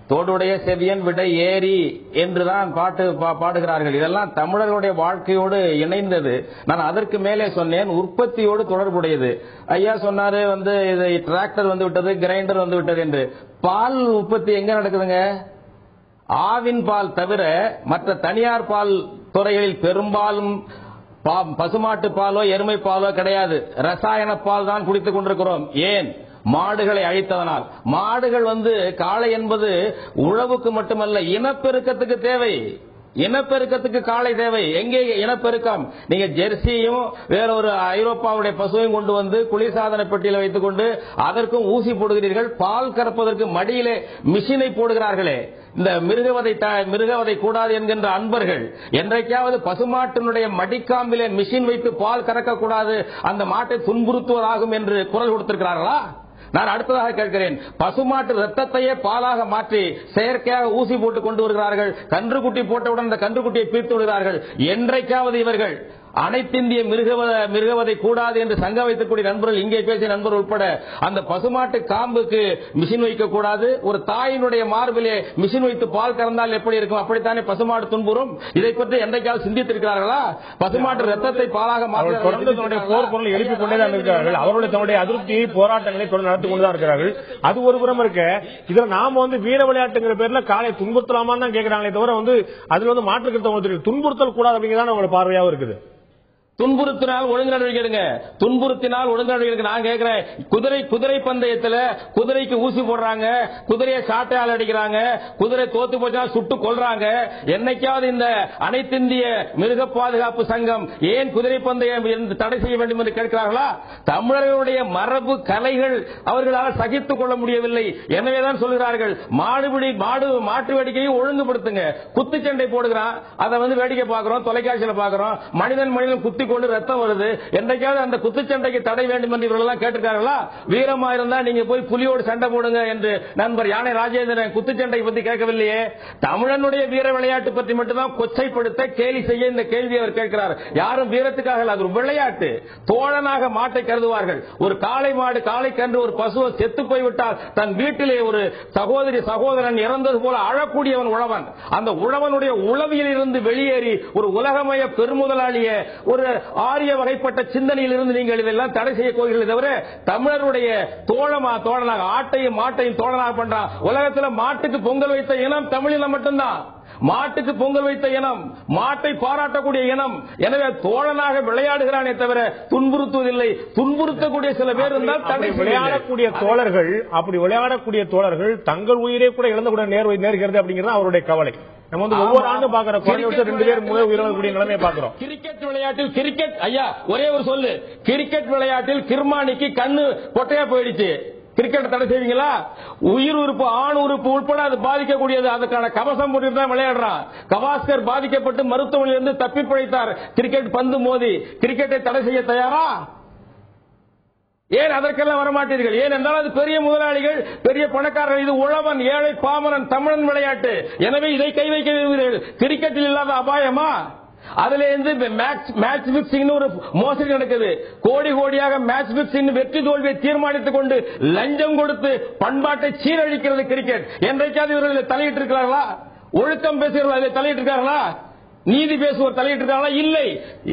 தோடுடைய செவியன் விடை ஏறி என்றுதான் பாடுகிறார்கள். இதெல்லாம் தமிழர்களுடைய வாழ்க்கையோடு இணைந்தது. நான் அதற்கு மேலே சொன்னேன், உற்பத்தியோடு தொடர்புடையது. ஐயா சொன்னாரு இது டிராக்டர் விட்டது, கிரைண்டர் விட்டது என்று. பால் உற்பத்தி எங்க நடக்குதுங்க? ஆவின் பால் தவிர மற்ற தனியார் பால் துறைகளில் பெரும்பாலும் பசுமாட்டு பாலோ எருமை பாலோ கிடையாது. ரசாயன பால் தான் குடித்துக் கொண்டிருக்கிறோம். ஏன்? மாடுகளை அழித்ததனால். மாடுகள் காளை என்பது உழவுக்கு மட்டுமல்ல, இனப்பெருக்கத்துக்கு தேவை. இனப்பெருக்கத்துக்கு காளை தேவை. எங்கே இனப்பெருக்கம்? நீங்க ஜெர்சியும் வேற ஒரு ஐரோப்பாவுடைய பசுவையும் கொண்டு குளிர்சாதன பெட்டியில் வைத்துக் கொண்டு அதற்கும் ஊசி போடுகிறீர்கள். பால் கறப்பதற்கு மடியிலே மிஷினை போடுகிறார்களே. இந்த மிருகவதை கூடாது என்கின்ற அன்பர்கள் என்றைக்காவது பசுமாட்டினுடைய மடிக்காம்பிலே மிஷின் வைத்து பால் கறக்கக்கூடாது, அந்த மாட்டை துன்புறுத்துவதாகும் என்று குரல் கொடுத்திருக்கிறார்களா? நான் அடுத்ததாக கேட்கிறேன், பசுமாட்டு ரத்தத்தையே பாலாக மாற்றி செயற்கையாக ஊசி போட்டு கொண்டு வருகிறார்கள். கன்றுக்குட்டி போட்டவுடன் அந்த கன்றுக்குட்டியை பிரித்து விடுகிறார்கள். என்றைக்காவது இவர்கள் அனைத்திந்திய மிருகவதை கூடாது என்று சங்கம் வைக்கக்கூடிய நண்பர்கள், இங்கே பேசிய நண்பர்கள் உட்பட, அந்த பசுமாட்டு காம்புக்கு மிஷின் வைக்க கூடாது. ஒரு தாயினுடைய மார்பிலே மிஷின் வைத்து பால் கறந்தால் எப்படி இருக்கும், அப்படித்தானே பசுமாடு துன்புறும். இதை பற்றி என்றைக்காவது சிந்தித்திருக்கிறார்களா? பசுமாட்டு ரத்தத்தை பாலாக போர்பொருள் எழுப்பிக் கொண்டேதான் இருக்கிறார்கள். அவருடைய தன்னுடைய அதிருப்தியை போராட்டங்களை தொடர்ந்து நடத்தி கொண்டுதான் இருக்கிறார்கள். அது ஒரு புறம் இருக்க, இதுல நாம வீர விளையாட்டுங்கிற பேர்ல காலை துன்புறுத்தலாமான்னு தான் கேட்கிறாங்களே தவிர அதுல மாற்றுக்கிறத துன்புறுத்தல் கூடாது அப்படிங்கிறதான் உங்களோட பார்வையாவும் இருக்குது. துன்புறுத்தினால் ஒழுங்கு நடவடிக்கை எடுங்க. துன்புறுத்தினால் ஒழுங்கு நடவடிக்கை. நான் கேட்கிறேன், குதிரை பந்தயத்தில் குதிரைக்கு ஊசி போடுறாங்க, குதிரையை சாட்டையால் அடிக்கிறாங்க, குதிரை தோத்து போச்சா சுட்டு கொள்றாங்க. என்னைக்காவது இந்த அனைத்திந்திய மிருக பாதுகாப்பு சங்கம் ஏன் குதிரை பந்தயம் தடை செய்ய வேண்டும் என்று கேட்கிறார்களா? தமிழர்களுடைய மரபு கலைகள் அவர்களால் சகித்துக் கொள்ள முடியவில்லை. எனவேதான் சொல்கிறார்கள், மாட்டு வேடிக்கையை ஒழுங்குபடுத்துங்க. குத்துச்சண்டை போடுகிறான், அதை வேடிக்கை பார்க்கிறோம், தொலைக்காட்சியில் பார்க்கிறோம். மனிதன் குத்தி கொண்டு ரத்தம் வருது. என்றைக்காவது அந்த குத்துச்சண்டைக்கு தடை வேண்டும் என்று இவர்கள் கேட்டிருக்கார்களா? வீரமா இருந்தா நீங்க போய் புலியோடு சண்டை போடுங்க என்று நண்பர் யானை ராஜேந்திரன் குத்துச்சண்டை பத்தி கேட்கவில்லையே. தமிழனுடைய வீர விளையாட்டு பற்றி மட்டும்தான் கொச்சைப்படுத்த, கேலி செய்ய இந்த கேள்வி அவர் கேட்கிறார். யாரும் வீரத்துக்காக அது ஒரு விளையாட்டு. தோழனாக மாட்டை கருதுவார்கள். ஒரு காளை மாடு, காளை கன்று, ஒரு பசுவை செத்து போய்விட்டால் தன் வீட்டிலே ஒரு சகோதரன் இறந்தது போல அழக்கூடியவன் உழவன். அந்த உழவனுடைய உளவியல் இருந்து வெளியேறி ஒரு உலகமய பெருமுதலாளிய ஒரு ஆரிய வகைப்பட்ட சிந்தனையில் இருந்து நீங்கள் இதெல்லாம் தடை செய்ய கோருகிறீர்கள். தவிர தமிழருடைய தோழனாக ஆட்டையும் மாட்டையும் தோழனாக பண்றான். உலகத்தில் மாட்டுக்கு பொங்கல் வைத்த இனம் தமிழினம் மட்டும்தான். மாட்டுக்கு பொங்கல் வைத்த இனம், மாட்டை பாராட்டக்கூடிய இனம். எனவே தோழனாக விளையாடுகிறானே தவிர துன்புறுத்துவதில்லை. துன்புறுத்தக்கூடிய சில பேர் இருந்தால் தடை விளையாடக்கூடிய தோழர்கள், அப்படி விளையாடக்கூடிய தோழர்கள் தங்கள் உயிரை கூட இழந்தக்கூடிய நேர்கிறது அப்படிங்கிறது அவருடைய கவலை. நம்ம ஒவ்வொரு ஆண்டும் பாக்கிறோம், 2 பேர் உயிரிழக்கக்கூடிய நிலைமையை பாக்கிறோம். கிரிக்கெட் விளையாட்டில் ஐயா ஒரே ஒரு சொல்லு, கிரிக்கெட் விளையாட்டில் கிர்மானிக்கு கண்ணு பொட்டையா போயிடுச்சு. கிரிக்கெட் தடை செய்வீங்களா? உயிர் உறுப்பு, ஆண் உறுப்பு உட்பட அது பாதிக்கக்கூடியது. அதுக்கான கவசம் போட்டு தான் விளையாடுறான். கவாஸ்கர் பாதிக்கப்பட்டு மருத்துவமனையிலிருந்து தப்பி பிழைத்தார். கிரிக்கெட் பந்து மோதி. கிரிக்கெட்டை தடை செய்ய தயாரா? ஏன் அதற்கெல்லாம் வரமாட்டீர்கள்? ஏனென்றால் அது பெரிய முதலாளிகள், பெரிய பணக்காரர்கள். இது உழவன், ஏழை, பாமரன், தமிழன் விளையாட்டு. எனவே இதை கை வைக்க விரும்புகிறீர்கள். கிரிக்கெட்டில் இல்லாத அபாயமா? அதுல இருந்து மேட்ச் பிக்சிங் ஒரு மோசடி நடக்குது. கோடியாக மேட்ச் பிக்சிங் வெற்றி தோல்வியை தீர்மானித்துக் கொண்டு லஞ்சம் கொடுத்து பண்பாட்டை சீரழிக்கிறது கிரிக்கெட். என்றைக்காவது இவர்கள் தலையிட்டு இருக்கிறார்களா? ஒழுக்கம் பேசுகிறவர்கள் தலையிட்டு இருக்கார்களா? நீதி பேசுவோர் தலையிட்டிருக்காங்களா? இல்லை.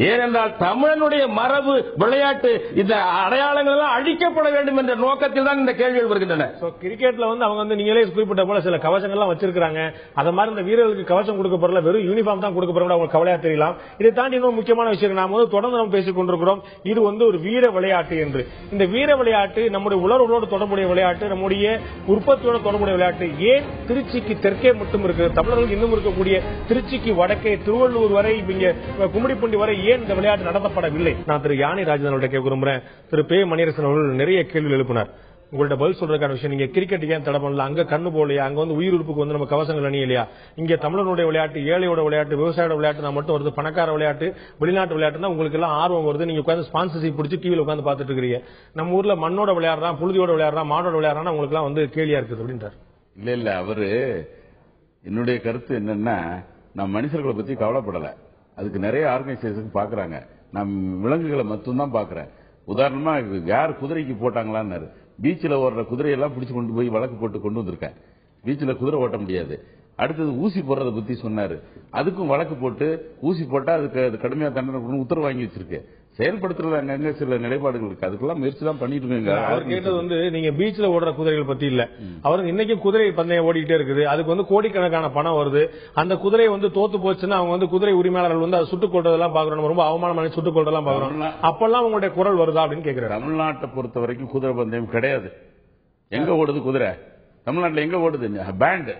ஏனென்றால் தமிழனுடைய மரபு விளையாட்டு இந்த அடையாளங்கள் எல்லாம் அழிக்கப்பட வேண்டும் என்ற நோக்கத்தில் தான் இந்த கேள்விகள் வருகின்றன. கிரிக்கெட்ல அவங்க நீங்களே குறிப்பிட்ட போல சில கவசங்கள்லாம் வச்சிருக்காங்க. அத மாதிரி இந்த வீரர்களுக்கு கவசம் கொடுக்கப்படல, வெறும் யூனிஃபார்ம் தான் கொடுக்கப்பட உங்களுக்கு கவலையா தெரியலாம். இதை தாண்டி இன்னொரு முக்கியமான விஷயம் நாம தொடர்ந்து நம்ம பேசிக் கொண்டிருக்கிறோம். இது ஒரு வீர விளையாட்டு என்று. இந்த வீர விளையாட்டு நம்முடைய உணர்வுகளோடு தொடர்புடைய விளையாட்டு, நம்முடைய உற்பத்தியோடு தொடர்புடைய விளையாட்டு. ஏன் திருச்சிக்கு தெற்கே மட்டும் இருக்கு, தமிழர்கள் இன்னும் இருக்கக்கூடிய திருச்சிக்கு வடக்கே திருவள்ளூர் வரை, கும்மிடிப்பூண்டி வரை ஏன் இந்த விளையாட்டு நடத்தப்படவில்லை? நான் திரு யானை ராஜேந்திரன் கேட்க விரும்புறேன். திரு பே மணியரசன் அவர்கள் நிறைய கேள்வி எழுப்பினார். உங்கள்ட்ட பதில் சொல்றதுக்கான விஷயம், நீங்க கிரிக்கெட் ஏன் தடை பண்ணல? அங்க கண்ணு போலையா? அங்க உயிர் உறுப்புக்கு நம்ம கவசங்கள் அணியலையா? இங்க தமிழனுடைய விளையாட்டு, ஏழையோட விளையாட்டு, விவசாயோட விளையாட்டு தான் மட்டும் வருது. பணக்கார விளையாட்டு, வெளிநாட்டு விளையாட்டு தான் உங்களுக்கு எல்லாம் ஆர்வம் வருது. நீங்க உட்காந்து ஸ்பான்சர்ஷிப் பிடிச்சி டிவியில் உட்காந்து பாத்துட்டு இருக்கீங்க. நம்ம ஊர்ல மண்ணோட விளையாடுறான், புழுதியோட விளையாடுறான், மாடோட விளையாடுறான், உங்களுக்கு எல்லாம் கேலியா இருக்குது அப்படின்றார். இல்ல அவரு என்னுடைய கருத்து என்னன்னா, நான் மனுஷர்களை பத்தி கவலைப்படல. அதுக்கு நிறைய ஆர்கனைசேஷன் பாக்குறாங்க. நான் விலங்குகளை மட்டும் தான் பாக்குறேன். உதாரணமா யார் குதிரைக்கு போட்டாங்களான்னு, பீச்சில் ஓடுற குதிரையெல்லாம் பிடிச்சு கொண்டு போய் வழக்கு போட்டு கொண்டு வந்திருக்கேன். பீச்சில் குதிரை ஓட்ட முடியாது. அடுத்தது ஊசி போடுறதை பத்தி சொன்னாரு. அதுக்கும் வழக்கு போட்டு ஊசி போட்டா அதுக்கு கடுமையா தண்டனை உத்தரவு வாங்கி வச்சிருக்கு. செயல்படுத்துறது அங்கங்க சில நிலைப்பாடுகள் இருக்கு. அதுக்கெல்லாம் முயற்சி தான் பண்ணிட்டு இருக்காங்க. அவர் கேட்டது நீங்க பீச்ல ஓடுற குதிரைகள் பத்தி இல்ல. அவருக்கு இன்னைக்கு குதிரை பந்தயம் ஓடிக்கிட்டே இருக்குது. அதுக்கு கோடிக்கணக்கான பணம் வருது. அந்த குதிரை தோத்து போச்சுன்னா அவங்க குதிரை உரிமையாளர்கள் அதை சுட்டுக் கொள்றதெல்லாம் பாக்குறோம். ரொம்ப அவமானமான சுட்டுக் கொள்றதெல்லாம் பாக்குறோம். அப்பெல்லாம் உங்களுடைய குரல் வருதா அப்படின்னு கேட்கிறேன். தமிழ்நாட்டை பொறுத்த வரைக்கும் குதிரை பந்தயம் கிடையாது. எங்க ஓடுது குதிரை? தமிழ்நாட்டில் எங்க ஓடுது? பேண்ட்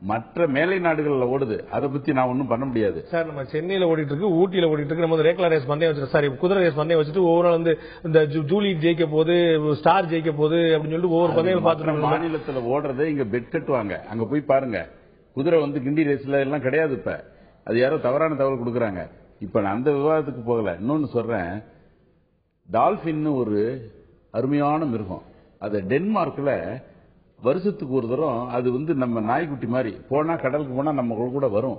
மற்ற மேலை நாடுகளில் ஓடுது. அதை பத்தி நான் ஒன்னும் பண்ண முடியாது சார். நம்ம சென்னையில ஓடிட்டு இருக்கு, ஊட்டியில ஓடிட்டு இருக்கு. நம்ம ரேக்லா ரேஸ் பந்தயம் வச்சுட்டு, சாரி குதிரை ரேஸ் பந்தயம் வச்சுட்டு ஒவ்வொரு நாள் இந்த ஜூலி ஜெயிக்க போது, ஸ்டார் ஜெயிக்க போது அப்படின்னு சொல்லிட்டு ஒவ்வொரு பந்தயம் பார்த்துட்டு மாநிலத்தில் ஓடுறது. இங்க பெட் கட்டுவாங்க, அங்க போய் பாருங்க. குதிரை கிண்டி ரேஸ்ல எல்லாம் கிடையாது. இப்ப அது யாரோ தவறான தகவல் கொடுக்கறாங்க. இப்ப நான் அந்த விவாதத்துக்கு போகல. இன்னொன்னு சொல்றேன், டால்பின் ஒரு அருமையான மிருகம். அது டென்மார்க்ல வருஷத்துக்கு ஒரு தரம் அது நம்ம நாய்க்குட்டி மாதிரி போனா கடலுக்கு போனா நம்ம கூட வரும்.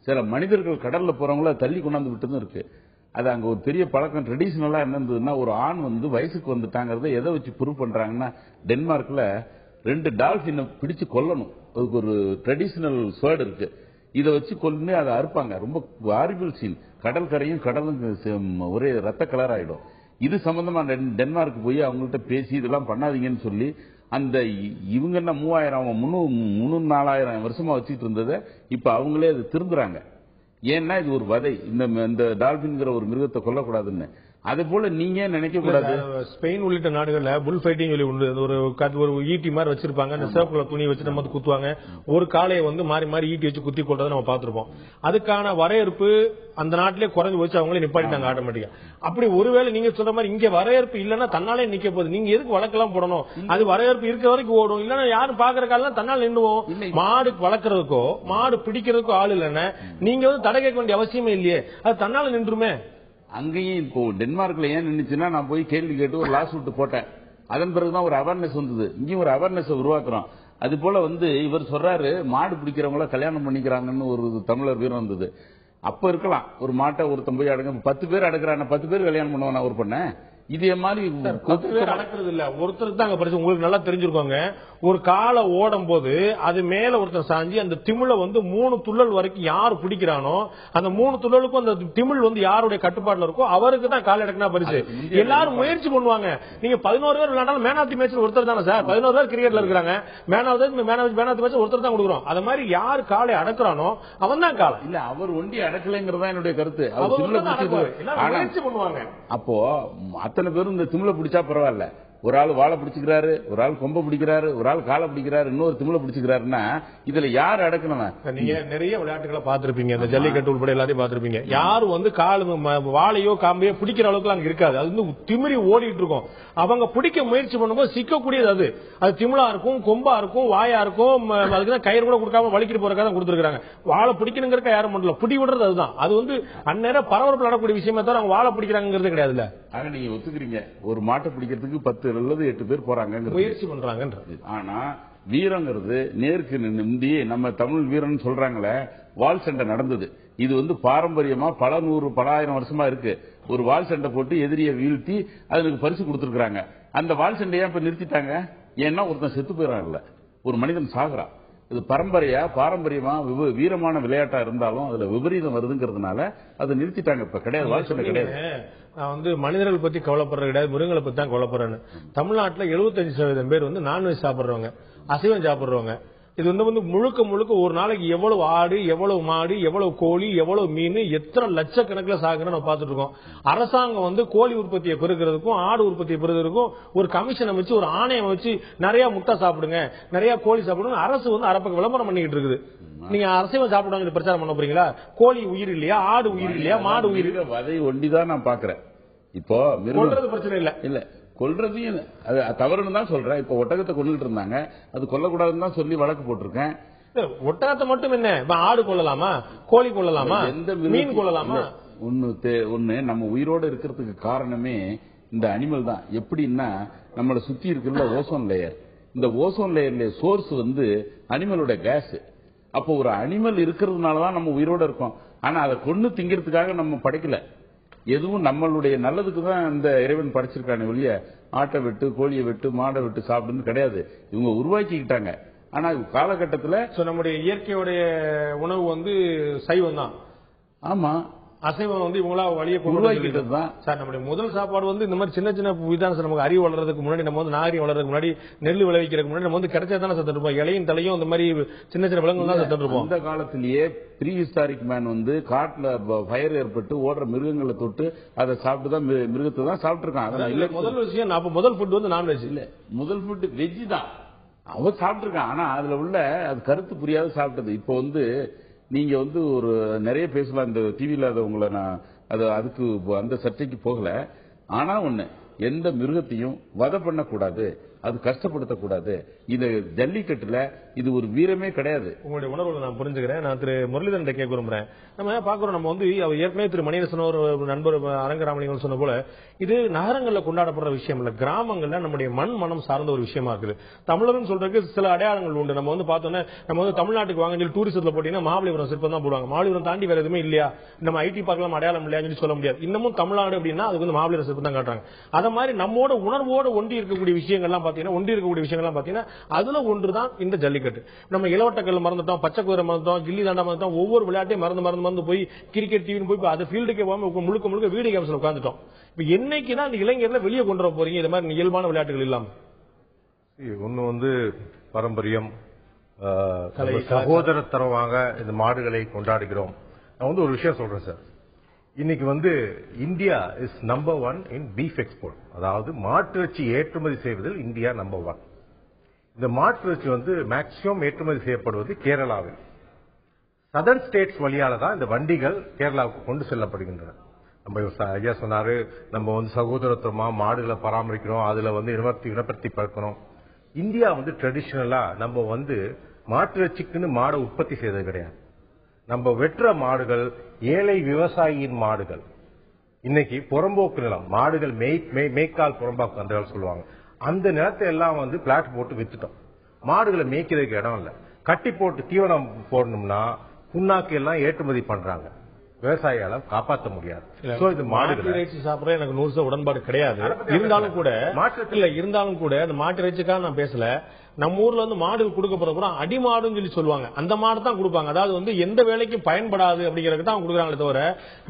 சில மனிதர்கள் கடல்ல போறவங்கள தள்ளி கொண்டாந்து விட்டதும் இருக்கு. அது அங்க ஒரு பெரிய பழக்கம் ட்ரெடிஷனலா என்ன இருந்ததுன்னா, ஒரு ஆண் வந்து வயசுக்கு வந்துட்டாங்கிறத எதை வச்சு ப்ரூவ் பண்றாங்கன்னா, டென்மார்க்ல 2 டால்பினை பிடிச்சு கொல்லணும். அதுக்கு ஒரு ட்ரெடிஷனல் ஸ்வேர்டு இருக்கு. இதை வச்சு கொண்டு அதை அறுப்பாங்க. ரொம்ப ஹாரிபிள் சீன். கடல் கரையும் கடலும் ஒரே ரத்த கலர் ஆயிடும். இது சம்பந்தமா டென்மார்க் போய் அவங்கள்ட்ட பேசி இதெல்லாம் பண்ணாதீங்கன்னு சொல்லி, அந்த இவங்க என்ன 3,000-4,000 வருஷமா வச்சுட்டு இருந்ததை இப்ப அவங்களே அது திருந்துறாங்க. ஏன்னா இது ஒரு வதை, இந்த டால்பின்ங்கிற ஒரு மிருகத்தை கொல்லக்கூடாதுன்னு. அதே போல நீங்க நினைக்க கூடாது. ஸ்பெயின் உள்ளிட்ட நாடுகள்ல புல் ஃபைட்டிங் சொல்லி ஒரு ஈட்டி மாதிரி வச்சிருப்பாங்க. அந்த சிவப்புல துணி வச்சு நம்ம குத்துவாங்க. ஒரு காளையை வந்து மாறி மாறி ஈட்டி வச்சு குத்தி கொள்றதை நம்ம பார்த்திருப்போம். அதுக்கான வரையறுப்பு அந்த நாட்டிலே குறைஞ்சு வச்சு அவங்களே நிப்பாட்டிட்டாங்க ஆட்டோமேட்டிக்கா. அப்படி ஒருவேளை நீங்க சொல்ற மாதிரி இங்க வரையறுப்பு இல்லன்னா தன்னாலே நிக்க போகுது. நீங்க எதுக்கு வழக்கெல்லாம் போடணும்? அது வரையறுப்பு இருக்க வரைக்கும் ஓடும். இல்லன்னா யாரும் பாக்குறக்கால தன்னால் நின்றுவோம். மாடு வளர்க்கறதுக்கோ மாடு பிடிக்கிறதுக்கோ ஆள் இல்லைன்னா நீங்க வந்து தடை கேட்க வேண்டிய அவசியமே இல்லையே, அது தன்னால நின்றுமே. அங்கேயும் இப்போ டென்மார்க்ல ஏன் நின்றுச்சுன்னா, நான் போய் கேள்வி கேட்டு ஒரு லாஸ் விட்டு போட்டேன். அதன் பிறகுதான் ஒரு அவேர்னஸ் வந்தது. இங்கேயும் ஒரு அவேர்னஸ் உருவாக்குறோம். அது போல வந்து இவர் சொல்றாரு, மாடு பிடிக்கிறவங்கள கல்யாணம் பண்ணிக்கிறாங்கன்னு ஒரு தமிழர் வீரம் வந்தது. அப்ப இருக்கலாம், ஒரு மாட்டை ஒருத்தன் போய் அடங்க 10 பேர் அடக்குறாங்க, 10 பேர் கல்யாணம் பண்ணுவான் ஒரு பண்ண. இதே மாதிரி 10 பேர் அடக்குறது இல்ல, ஒருத்தருக்கு தான் அங்க பிரச்சனை. உங்களுக்கு நல்லா தெரிஞ்சிருக்கோங்க, ஒரு காலை ஓடும் போது அது மேல ஒருத்தர் சாஞ்சி அந்த திமிழ வந்து 3 துள்ளல் வரைக்கும் யாரு பிடிக்கிறானோ அந்த 3 துள்ளலுக்கும் அந்த திமிழ் வந்து யாருடைய கட்டுப்பாடுல இருக்கோ அவருக்கு தான் கால் அடக்குனா பரிசு. எல்லாரும் முயற்சி பண்ணுவாங்க. நீங்க 11 பேர் விளையாண்டாலும் மேன் ஆஃப் தி மேட்ச் ஒருத்தர் தானே சார். 11 பேர் கிரிக்கெட்ல இருக்காங்க, மேன் ஆஃப் தி மேட்ச் ஒருத்தர் தான் கொடுக்குறோம். அது மாதிரி யாரு காலை அடக்குறானோ அவன் தான் காலை. இல்ல, அவர் ஒண்டி அடக்கலைங்கிறதா என்னுடைய கருத்து. முயற்சி பண்ணுவாங்க. அப்போ அத்தனை பேரும் இந்த திமிழ பிடிச்சா பரவாயில்ல. ஒரு ஆள் வாழை பிடிச்சுக்கிறாரு, ஒரு ஆள் கொம்ப பிடிக்கிறாரு, ஒரு ஆள் காலை பிடிக்கிறாரு, இன்னொரு திமிழ பிடிச்சுக்கிறாருன்னா இதுல யாரு அடக்கணும்? நீங்க நிறைய விளையாட்டுகளை பார்த்திருப்பீங்க, இந்த ஜல்லிக்கட்டு உட்பட எல்லாத்தையும் பார்த்திருப்பீங்க. யாரும் வந்து காலு வாழையோ காம்பையோ பிடிக்கிற அளவுக்கு அங்க இருக்காது. அது வந்து திமிரி ஓடிட்டு இருக்கும். அவங்க பிடிக்க முயற்சி பண்ணும்போது சிக்கக்கூடியது அது திமிழா இருக்கும், கொம்பா இருக்கும், வாயா இருக்கும். அதுக்குதான் கயிறு கூட கொடுக்காம வலிக்கிட்டு போறதுக்காக தான் கொடுத்துருக்காங்க. வாழை பிடிக்கணுங்கிறக்க யாரும் பண்ணல, பிடி விடுறது அதுதான். அது வந்து அந்நேரம் பரபரப்பு நடக்கக்கூடிய விஷயமே தவிர அவங்க வாழை பிடிக்கிறாங்கிறது கிடையாதுல்ல. ஆக நீங்க ஒத்துக்கிறீங்க, ஒரு மாட்டை பிடிக்கிறதுக்கு 10 அல்லது 8 பேர் போறாங்க, முயற்சி பண்றாங்க. ஆனா வீரங்கிறது நேருக்கு நிந்தி. நம்ம தமிழ் வீரன் சொல்றாங்களே, வால் சண்டை நடந்தது. இது வந்து பாரம்பரியமா பல 100 பல 1000 வருஷமா இருக்கு. ஒரு வால் சண்டை போட்டு எதிரியை வீழ்த்தி அதுக்கு பரிசு கொடுத்திருக்காங்க. அந்த வால் சண்டையா இப்ப நிறுத்திட்டாங்க. ஏன்னா ஒருத்தன் செத்து போயிடறான்ல, ஒரு மனிதன் சாகுறான். இது பாரம்பரியமா வீரமான விளையாட்டா இருந்தாலும் அதுல விபரீதம் வருதுங்கிறதுனால அதை நிறுத்திட்டாங்க. இப்ப கிடையாது, வால் சண்டை கிடையாது. நான் வந்து மனிதர்கள் பத்தி கவலைப்படுறது கிடையாது, மிருகங்களை பத்தி தான் கவலைப்படுறேன்னு. தமிழ்நாட்டில் 75% பேர் வந்து நான்வெஜ் சாப்பிடுறவங்க, அசைவம் சாப்பிடுறவங்க. இது வந்து முழுக்க முழுக்க ஒரு நாளைக்கு எவ்வளவு ஆடு, எவ்வளவு மாடு, எவ்வளவு கோழி, எவ்வளவு மீன், எத்தனை லட்சக்கணக்கில் சாகுன்னு நம்ம பார்த்துட்டு இருக்கோம். அரசாங்கம் வந்து கோழி உற்பத்தியை பெருக்கிறதுக்கும் ஆடு உற்பத்தியை பெருக்கிறதுக்கும் ஒரு கமிஷனை வச்சு, ஒரு ஆணையம் வச்சு நிறைய முட்டை சாப்பிடுங்க, நிறைய கோழி சாப்பிடுங்க அரசு வந்து அரப்பக்கு விளம்பரம் பண்ணிக்கிட்டு இருக்குது. நீங்க அசைவம் சாப்பிடுவாங்க பிரச்சாரம் பண்ண போறீங்களா? கோழி உயிர் இல்லையா, ஆடு உயிர் இல்லையா, மாடு உயிர்? வதை ஒண்டிதான் நான் பாக்குறேன். இப்போ பிரச்சனை இல்ல கொல்றதையும் அது தவறுன்னு தான் சொல்றேன். இப்ப ஒட்டகத்தை கொண்டுட்டு இருந்தாங்க, அது கொல்லக்கூடாதுன்னு தான் சொல்லி வழக்கு போட்டிருக்கேன். ஒட்டகத்தை மட்டும் என்ன, ஆடு கொள்ளலாமா, கோழி கொள்ளலாமா, மீன் கொள்ளலாமா? ஒண்ணு நம்ம உயிரோட இருக்கிறதுக்கு காரணமே இந்த அனிமல் தான். எப்படின்னா நம்மளை சுத்தி இருக்கிற ஓசோன் லேயர், இந்த ஓசோன் லேயர்ல சோர்ஸ் வந்து அனிமலோட கேஸ். அப்போ ஒரு அனிமல் இருக்கிறதுனாலதான் நம்ம உயிரோட இருக்கோம். ஆனா அதை கொண்டு திங்கிறதுக்காக நம்ம படைக்கல. எதுவும் நம்மளுடைய நல்லதுக்கு தான் இந்த இறைவன் படைச்சிருக்கானே ஒழிய ஆட்டை வெட்டு, கோழியை வெட்டு, மாடை வெட்டு சாப்பிடுன்னு கிடையாது. இவங்க உருவாக்கிக்கிட்டாங்க. ஆனா காலகட்டத்தில் நம்முடைய இயற்கையுடைய உணவு வந்து சைவம் தான். ஆமா, அசைவம் வந்து இவங்களா வழியை கொண்டு தான் சார். நம்முடைய முதல் சாப்பாடு வந்து இந்த மாதிரி சின்ன சின்ன விதான சார். நமக்கு அறிவு வளர்றதுக்கு முன்னாடி, நம்ம வந்து நாகரிகம் வளர்றதுக்கு முன்னாடி, நெல் விளைவிக்கிறதுக்கு முன்னாடி நம்ம வந்து கிடைச்சா தானே சத்து இருப்போம். இலையும் தலையும் இந்த மாதிரி சின்ன சின்ன விலங்குகள் தான் சத்து இருப்போம். அந்த காலத்திலேயே ப்ரீ ஹிஸ்டாரிக் மேன் வந்து காட்டுல ஃபயர் ஏற்பட்டு ஓடுற மிருகங்களை தொட்டு அதை சாப்பிட்டு தான் மிருகத்தை தான் சாப்பிட்டு இருக்கான். முதல் விஷயம் முதல் ஃபுட் வந்து நான்வெஜ் இல்ல, முதல் ஃபுட் வெஜ் தான் அவன் சாப்பிட்டு இருக்கான். ஆனா அதுல உள்ள அது கருத்து புரியாத சாப்பிட்டது. இப்போ வந்து நீங்க வந்து ஒரு நிறைய பேசலாம் இந்த டிவியில, அதை உங்களை நான் அதுக்கு அந்த சர்ச்சைக்கு போகல. ஆனா ஒண்ணு, எந்த மிருகத்தையும் வதை பண்ணக்கூடாது, அது கஷ்டப்படுத்தக்கூடாது. இது ஜல்லிக்கட்டுல இது ஒரு வீரமே கிடையாது. உங்களுடைய உணர்வுகளை நான் புரிஞ்சுக்கிறேன். நான் திரு முரளிதரன் கேட்க விரும்புறேன். நம்ம பாக்குறோம், நம்ம வந்து ஏற்கனவே திரு மணியரசன் ஒரு நண்பர் அரங்கராமலிங்கம் சொன்ன போல இது நகரங்கள்ல கொண்டாடப்படுற விஷயம் இல்ல, கிராமங்கள்ல நம்முடைய மனம் சார்ந்த ஒரு விஷயமா இருக்குது. தமிழர்னு சொல்றதுக்கு சில அடையாளங்கள் உண்டு. நம்ம வந்து பார்த்தோன்னா நம்ம வந்து தமிழ்நாட்டுக்கு வாங்க சொல்லி டூரிசத்துல போட்டீங்கன்னா மகாபலிபுரம் சிற்பம் தான் போடுவாங்க. மகாபலிபுரம் தாண்டி வேற எதுவுமே இல்லையா, நம்ம ஐடி பார்க்கலாம் அடையாளம் இல்லையான்னு சொல்லி சொல்ல முடியாது. இன்னமும் தமிழ்நாடு அப்படின்னா அதுக்கு வந்து மகாபலிபுரம் சிற்பம் தான் காட்டுறாங்க. அத மாதிரி நம்மோட உணர்வோடு ஒன்றி இருக்கக்கூடிய விஷயங்கள்லாம் பாத்தீங்கன்னா அதுல ஒன்றுதான் இந்த ஜல்லிக்கட்டு. நம்ம இளவட்டக்கல் மறந்துட்டோம், பச்சை குதிரை மறந்துட்டோம், கில்லி தாண்டா மறந்துட்டோம், ஒவ்வொரு விளையாட்டையும் மறந்து போய் கிரிக்கெட் டிவின்னு போய் அது ஃபீல்டுக்கே போகாம முழுக்க வீடியோ கேம்ஸ்ல உட்காந்துட்டோம். இப்ப என்னைக்குதான் அந்த இளைஞர்ல வெளியே கொண்டு வர போறீங்க இது மாதிரி இயல்பான விளையாட்டுகள் இல்லாம? ஒன்னு வந்து பாரம்பரியம், சகோதரத்தரமாக இந்த மாடுகளை கொண்டாடுகிறோம். நான் வந்து ஒரு விஷயம் சொல்றேன் சார். இன்னைக்கு வந்து India is number 1 in beef export. அதாவது மாட்டிறைச்சி ஏற்றுமதி செய்வதில் இந்தியா நம்பர் 1. இந்த மாட்டிறைச்சி வந்து மேக்சிமம் ஏற்றுமதி செய்யப்படுவது கேரளாவில். சதர்ன் ஸ்டேட்ஸ் வழியால தான் இந்த வண்டிகள் கேரளாவுக்கு கொண்டு செல்லப்படுகின்றன. நம்ம ஐயா சொன்னாரு, நம்ம வந்து சகோதரத்துவமா மாடுகளை பராமரிக்கிறோம், அதுல வந்து இனப்படுத்தி பழக்கணும். இந்தியா வந்து ட்ரெடிஷனலா நம்ம வந்து மாட்டிறைச்சிக்குன்னு மாடை உற்பத்தி செய்தது கிடையாது. நம்ம வெற்ற மாடுகள் ஏழை விவசாயியின் மாடுகள். இன்னைக்கு புறம்போக்கு நிலம், மாடுகள் மேய்க்கால் புறம்பாக்கு அந்த சொல்லுவாங்க, அந்த நிலத்தை எல்லாம் வந்து பிளாட் போட்டு வித்துட்டோம். மாடுகளை மேய்க்கிறதுக்கு இடம் இல்ல, கட்டி போட்டு தீவனம் போடணும்னா புண்ணாக்கு எல்லாம் ஏற்றுமதி பண்றாங்க. விவசாயியால காப்பாற்ற முடியாது. சாப்பிட எனக்கு 100% உடன்பாடு கிடையாது. இருந்தாலும் கூட அந்த மாட்டு இறைச்சிக்காக நான் பேசல. நம்ம ஊர்ல வந்து மாடு கொடுக்கப்படுற கூட அடிமாடுன்னு சொல்லி சொல்லுவாங்க, அந்த மாடு தான் கொடுப்பாங்க. அதாவது வந்து எந்த வேலைக்கும் பயன்படாது அப்படிங்கறதுக்கு தான் கொடுக்குறாங்களே தவிர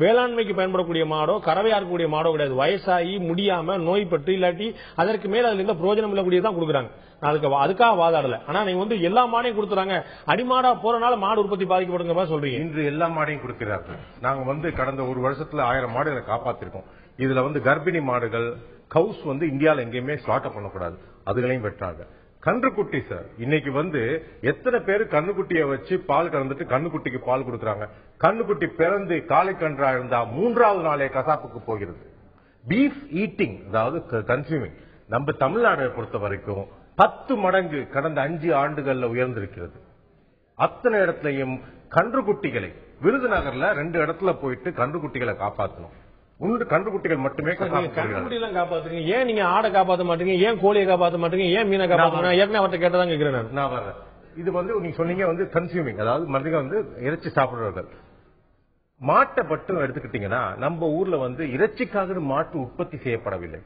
வேளாண்மைக்கு பயன்படக்கூடிய மாடோ கறவையா இருக்கக்கூடிய மாடோ கிடையாது. வயசாகி முடியாம நோய்பட்டு இல்லாட்டி அதற்கு மேல அதுல இருந்த பிரயோஜனம் இல்லக்கூடியதான் கொடுக்குறாங்க. அதுக்காக வாதாடல. ஆனா நீங்க வந்து எல்லா மாடையும் கொடுத்துறாங்க, அடிமாடா போறனால மாடு உற்பத்தி பாதிக்கப்படுங்க மாதிரி சொல்றீங்க. இன்று எல்லா மாடையும் கொடுக்கிறார்கள். நாங்க வந்து கடந்த ஒரு வருஷத்துல 1000 மாடுகளை காப்பாத்திருக்கோம். இதுல வந்து கர்ப்பிணி மாடுகள் கவுஸ் வந்து இந்தியாவில் எங்கேயுமே ஸ்லாட்டர் பண்ணக்கூடாது, அதுகளையும் வெட்டுறாங்க. கன்றுக்குட்டி சார், இன்னைக்கு வந்து எத்தனை பேர் கண்ணுக்குட்டியை வச்சு பால் கறந்துட்டு கண்ணுக்குட்டிக்கு பால் கொடுக்கறாங்க. கண்ணுக்குட்டி பிறந்து காலை கன்றா இருந்தா 3வது நாளே கசாப்புக்கு போகிறது. பீஃப் ஈட்டிங், அதாவது கன்சியூமிங், நம்ம தமிழ்நாட்டை பொறுத்த வரைக்கும் 10 மடங்கு கடந்த 5 ஆண்டுகள்ல உயர்ந்திருக்கிறது. அத்தனை இடத்துலையும் கன்றுக்குட்டிகளை, விருதுநகர்ல 2 இடத்துல போயிட்டு கன்றுக்குட்டிகளை காப்பாற்றணும். கன்றுக்குட்டிகள் மட்டுமே காப்பாத்துறீங்க. ஏன் நீங்க ஆடை காப்பாற்ற மாட்டீங்க, ஏன் கோழியை காப்பாற்ற மாட்டீங்க, ஏன் மீனை காப்பாற்ற? ஏற்கனவே அவர்கிட்ட கேட்டதான் கேட்கிறேன் நான் வர்றேன். இது வந்து நீங்க சொன்னீங்க வந்து கன்சியூமிங், அதாவது மனிதர்கள் வந்து இறைச்சி சாப்பிடுறவர்கள். மாட்டை மட்டும் எடுத்துக்கிட்டீங்கன்னா நம்ம ஊர்ல வந்து இறைச்சிக்காக மாட்டு உற்பத்தி செய்யப்படவில்லை.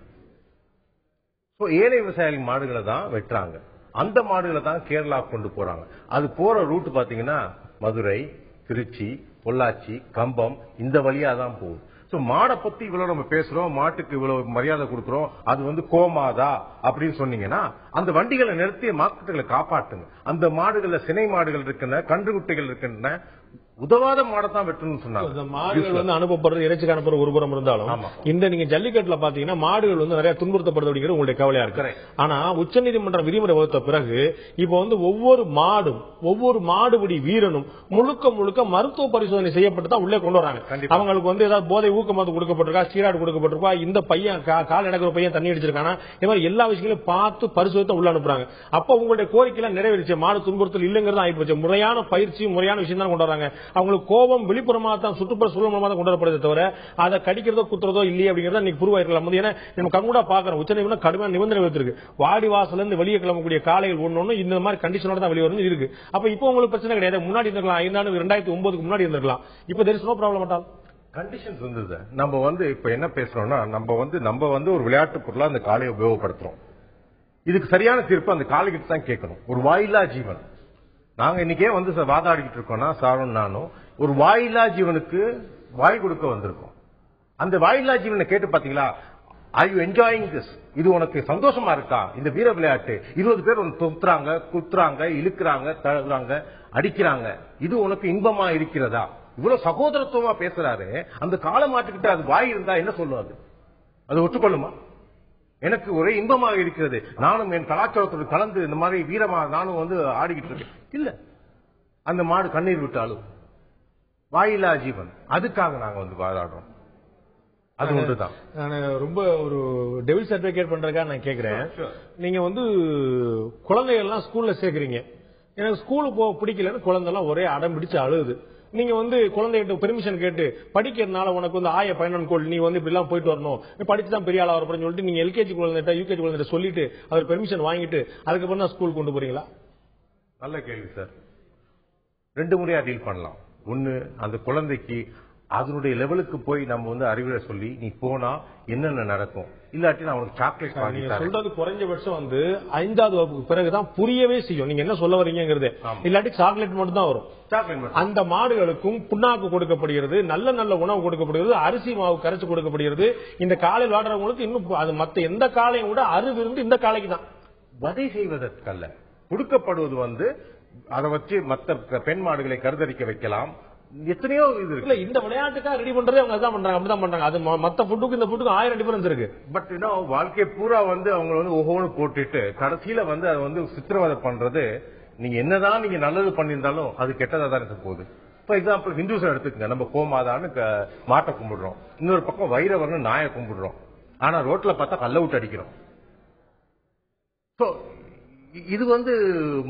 ஏழை விவசாயிகள் மாடுகளை தான் வெட்டுறாங்க, அந்த மாடுகளை தான் கேரளா கொண்டு போறாங்க. அது போற ரூட் பாத்தீங்கன்னா மதுரை, திருச்சி, பொள்ளாச்சி, கம்பம், இந்த வழியா தான் போகுது. மாடை பத்தி இவ்வளவு நம்ம பேசுறோம், மாட்டுக்கு இவ்வளவு மரியாதை கொடுக்கிறோம், அது வந்து கோமாதா அப்படின்னு சொன்னீங்கன்னா அந்த வண்டிகளை நிறுத்திய மார்க்கெட்டுகளை காப்பாற்றுங்க. அந்த மாடுகள்ல சினை மாடுகள் இருக்கின்றன, கன்றுக்குட்டிகள் இருக்கின்றன, உதவாத மாடத்தான் வெட்டணும்னு சொன்னாங்க. மாடுகள் வந்து அனுப்பப்படுறது இறைச்சி அனுப்புற ஒரு புறம் இருந்தாலும் இந்த நீங்க ஜல்லிக்கட்டுல பாத்தீங்கன்னா மாடுகள் வந்து நிறைய துன்புறுத்தப்படுது அப்படிங்கிற உங்களுடைய கவலையா இருக்கு. ஆனா உச்சநீதிமன்ற விதிமுறை வகுத்த பிறகு இப்ப வந்து ஒவ்வொரு மாடுபிடி வீரனும் முழுக்க மருத்துவ பரிசோதனை செய்யப்பட்டு தான் உள்ளே கொண்டு வராங்க. அவங்களுக்கு வந்து ஏதாவது போதை ஊக்க மருந்து கொடுக்கப்பட்டிருக்கா, ஸ்டீராய்டு கொடுக்கப்பட்டிருக்கா, இந்த பையன் கால் நடக்கிற பையன் தண்ணி அடிச்சிருக்கானா, இந்த மாதிரி எல்லா விஷயங்களையும் பார்த்து பரிசோதனை உள்ள அனுப்புறாங்க. அப்ப உங்களுடைய கோரிக்கையில நிறைவேறிச்சு, மாடு துன்புறுத்தல் இல்லைங்கிறது ஆயிப்போச்சு. முறையான பயிற்சி, முறையான விஷயம் தான் கொண்டு வராங்க. அவங்களுக்கு கோபம் வெளிப்புறமாக தான், சுற்றுப்புற சூழல் மூலமாக தான் கொண்டு வரப்படுது தவிர அதை கடிக்கிறதோ குத்துறதோ இல்லையே அப்படிங்கிறத இன்னைக்கு புரிவாயிருக்கலாம். ஏன்னா நம்ம கண்கூடா பாக்குறோம், உச்சநீதிமன்றம் கடுமையான நிபந்தனை வைத்திருக்கு. வாடி வாசல இருந்து வெளியே கிளம்பக்கூடிய காலைகள் ஒண்ணு இந்த மாதிரி கண்டிஷனோட தான் வெளியே வரும் இருக்கு. அப்ப இப்போ உங்களுக்கு பிரச்சனை கிடையாது. முன்னாடி இருந்திருக்கலாம், 2009க்கு முன்னாடி இருந்திருக்கலாம். இப்போ there is no problem at all. Conditions இருந்தது. நம்ம வந்து இப்ப என்ன பேசுறோம்னா, நம்ம வந்து ஒரு விளையாட்டு பொருளா அந்த காளையை உபயோகப்படுத்துறோம். இதுக்கு சரியான தீர்ப்பு அந்த காளைகிட்ட தான் கேட்கணும். ஒரு வாயில்லா ஜீவன். நாங்க இன்னைக்கே வந்து வாதாடிக்கிட்டு இருக்கோம்னா, சாரும் நானும் ஒரு வாயில்லா ஜீவனுக்கு வாய் கொடுக்க வந்திருக்கோம். அந்த வாயில்லா ஜீவனை கேட்டு பாத்தீங்களா, are you enjoying this? இது உனக்கு சந்தோஷமா இருக்கா? இந்த வீர விளையாட்டு 20 பேர் உனக்கு தொத்துறாங்க, குத்துறாங்க, இழுக்கிறாங்க, தழுறாங்க, அடிக்கிறாங்க, இது உனக்கு இன்பமா இருக்கிறதா? இவ்வளவு சகோதரத்துவமா பேசுறாரு. அந்த காளை மாட்டுக்கிட்ட அது வாய் இருந்தா என்ன சொல்லுவாது? அது ஒற்றுக்கொள்ளுமா? எனக்கு ஒரே இன்பமாக இருக்கிறது, நானும் என் கலாச்சாரத்தோடு கலந்து இந்த மாதிரி வீரமா நானும் வந்து ஆடிக்கிட்டு இருக்கேன். இல்ல, அந்த மாடு கண்ணீர் விட்டாலும் வாயில்லா ஜீவன், அதுக்காக நாங்க வந்து வாதாடுறோம். அது ஒன்றுதான். நான் ரொம்ப ஒரு டெவில் சர்டிபிகேட் பண்றதுக்காக நான் கேக்குறேன். நீங்க வந்து குழந்தைகள் எல்லாம் ஸ்கூல்ல சேர்க்கறீங்க. எனக்கு ஸ்கூலுக்கு போக பிடிக்கலன்னு குழந்தை எல்லாம் ஒரே அடம் பிடிச்சு அழுகுது. நீங்க வந்து குழந்தைகிட்ட பெர்மிஷன் கேட்டு படிக்கிறதுனால உனக்கு வந்து ஆய பயணம் கோல் நீ வந்து இப்படி எல்லாம் போயிட்டு வரணும், படிச்சுதான் பெரிய ஆளா வரப்போன்னு சொல்லிட்டு நீங்க எல்கேஜி குழந்தைகிட்ட யூகேஜி குழந்தைகிட்ட சொல்லிட்டு அவர் பெர்மிஷன் வாங்கிட்டு அதுக்கப்புறம் தான் ஸ்கூல் கொண்டு போறீங்களா? நல்ல கேள்வி சார். 2 முறையா டீல் பண்ணலாம். ஒன்னு, அந்த குழந்தைக்கு அதனுடைய லெவலுக்கு போய் நம்ம வந்து அறிவுரை சொல்லி நீ போனா என்னென்ன நடக்கும், இல்லாட்டி நான் உனக்கு சாக்லேட் வாங்கி தரேன். சொல்றது குறைஞ்சபட்சம் வந்து 5வது வகுப்புக்கு பிறகுதான் புரியவே செய்யும் நீங்க என்ன சொல்ல வரீங்கிறது. இல்லாட்டி சாக்லேட் மட்டும் தான் வரும். அந்த மாடுகளுக்கும் புண்ணாக்கு கொடுக்கப்படுகிறது, நல்ல நல்ல உணவு கொடுக்கப்படுகிறது, அரிசி மாவு கரைச்சு கொடுக்கப்படுகிறது. இந்த காலையில் வாடுறவங்களுக்கு இன்னும் அது மத்த எந்த காலையும் விட அறிவிருந்து இந்த காலைக்கு தான். வதை செய்வதற்கல்ல, கொடுக்கப்படுவது வந்து அதை வச்சு மற்ற பெண் மாடுகளை கருதரிக்க வைக்கலாம். எத்தனையோ இது இருக்கு. இந்த விளையாட்டுக்காக ரெடி பண்றதே அவங்க அதான் பண்றாங்க, அப்படிதான் பண்றாங்க. அது மத்த ஃபுட்டுக்கு இந்த ஃபுட்டுக்கு 1000 டிஃபரன்ஸ் இருக்கு. பட் வாழ்க்கை பூரா வந்து அவங்க வந்து ஒவ்வொன்னு போட்டுட்டு கடைசியில வந்து அதை வந்து சித்திரவதை பண்றது. நீங்க என்னதான் நீங்க நல்லது பண்ணியிருந்தாலும் அது கெட்டதா தான் இருக்க போகுது. ஃபார் எக்ஸாம்பிள் ஹிந்துஸ் எடுத்துக்கங்க, நம்ம கோமாதான்னு மாட்டை கும்பிடுறோம், இன்னொரு பக்கம் வைரவர்னு நாயை கும்பிடுறோம், ஆனா ரோட்ல பார்த்தா கல்ல விட்டு அடிக்கிறோம். இது வந்து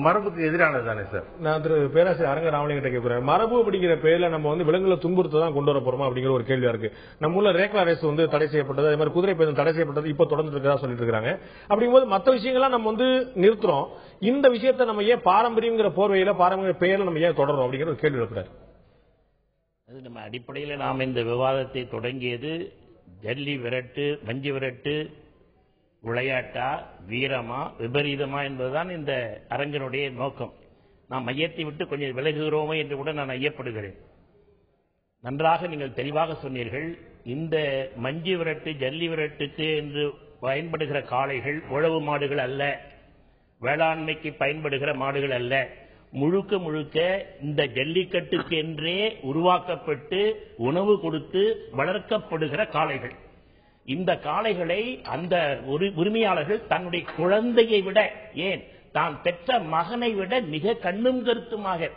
மரபுக்கு எதிரானது தானே சார்? நான் திரு பேராசிரியர் அரங்க ராமலிங்கிட்ட கேட்கிறேன். மரபு அப்படிங்கிற பேர்ல நம்ம வந்து விலங்குகளை துன்புறுத்த தான் கொண்டு வர போறோமா அப்படிங்கிற ஒரு கேள்வியா இருக்கு. நம்ம ஊர்ல ரேக்லா ரேஸ் வந்து தடை செய்யப்பட்டது, அதே மாதிரி குதிரை பேருந்து தடை செய்யப்பட்டது இப்ப தொடர்ந்து இருக்கா சொல்லிட்டு இருக்காங்க. அப்படிங்கும்போது மற்ற விஷயங்கள்லாம் நம்ம வந்து நிறுத்துறோம், இந்த விஷயத்தை நம்ம ஏன் பாரம்பரியங்கிற போர்வையில பாரம்பரிய பெயர்ல நம்ம ஏன் தொடர்றோம் அப்படிங்கிற ஒரு கேள்வி இருக்கிறார். அது நம்ம அடிப்படையில் நாம் இந்த விவாதத்தை தொடங்கியது ஜல்லி விரட்டு, மஞ்சு விரட்டு விளையாட்டா, வீரமா, விபரீதமா என்பதுதான் இந்த அரங்கனுடைய நோக்கம். நாம் மையத்தை விட்டு கொஞ்சம் விலகுகிறோமே என்று கூட நான் ஐயப்படுகிறேன். நன்றாக நீங்கள் தெளிவாக சொன்னீர்கள். இந்த மஞ்சு விரட்டு, ஜல்லி விரட்டுக்கு என்று பயன்படுகிற காளைகள் உழவு மாடுகள் அல்ல, வேளாண்மைக்கு பயன்படுகிற மாடுகள் அல்ல. முழுக்க முழுக்க இந்த ஜல்லிக்கட்டுக்கு என்றே உருவாக்கப்பட்டு உணவு கொடுத்து வளர்க்கப்படுகிற காளைகள். இந்த காளைகளை அந்த உரிமையாளர்கள் தன்னுடைய குழந்தையை விட, ஏன் தான் பெற்ற மகனை விட மிக கண்ணும் கருத்துமாக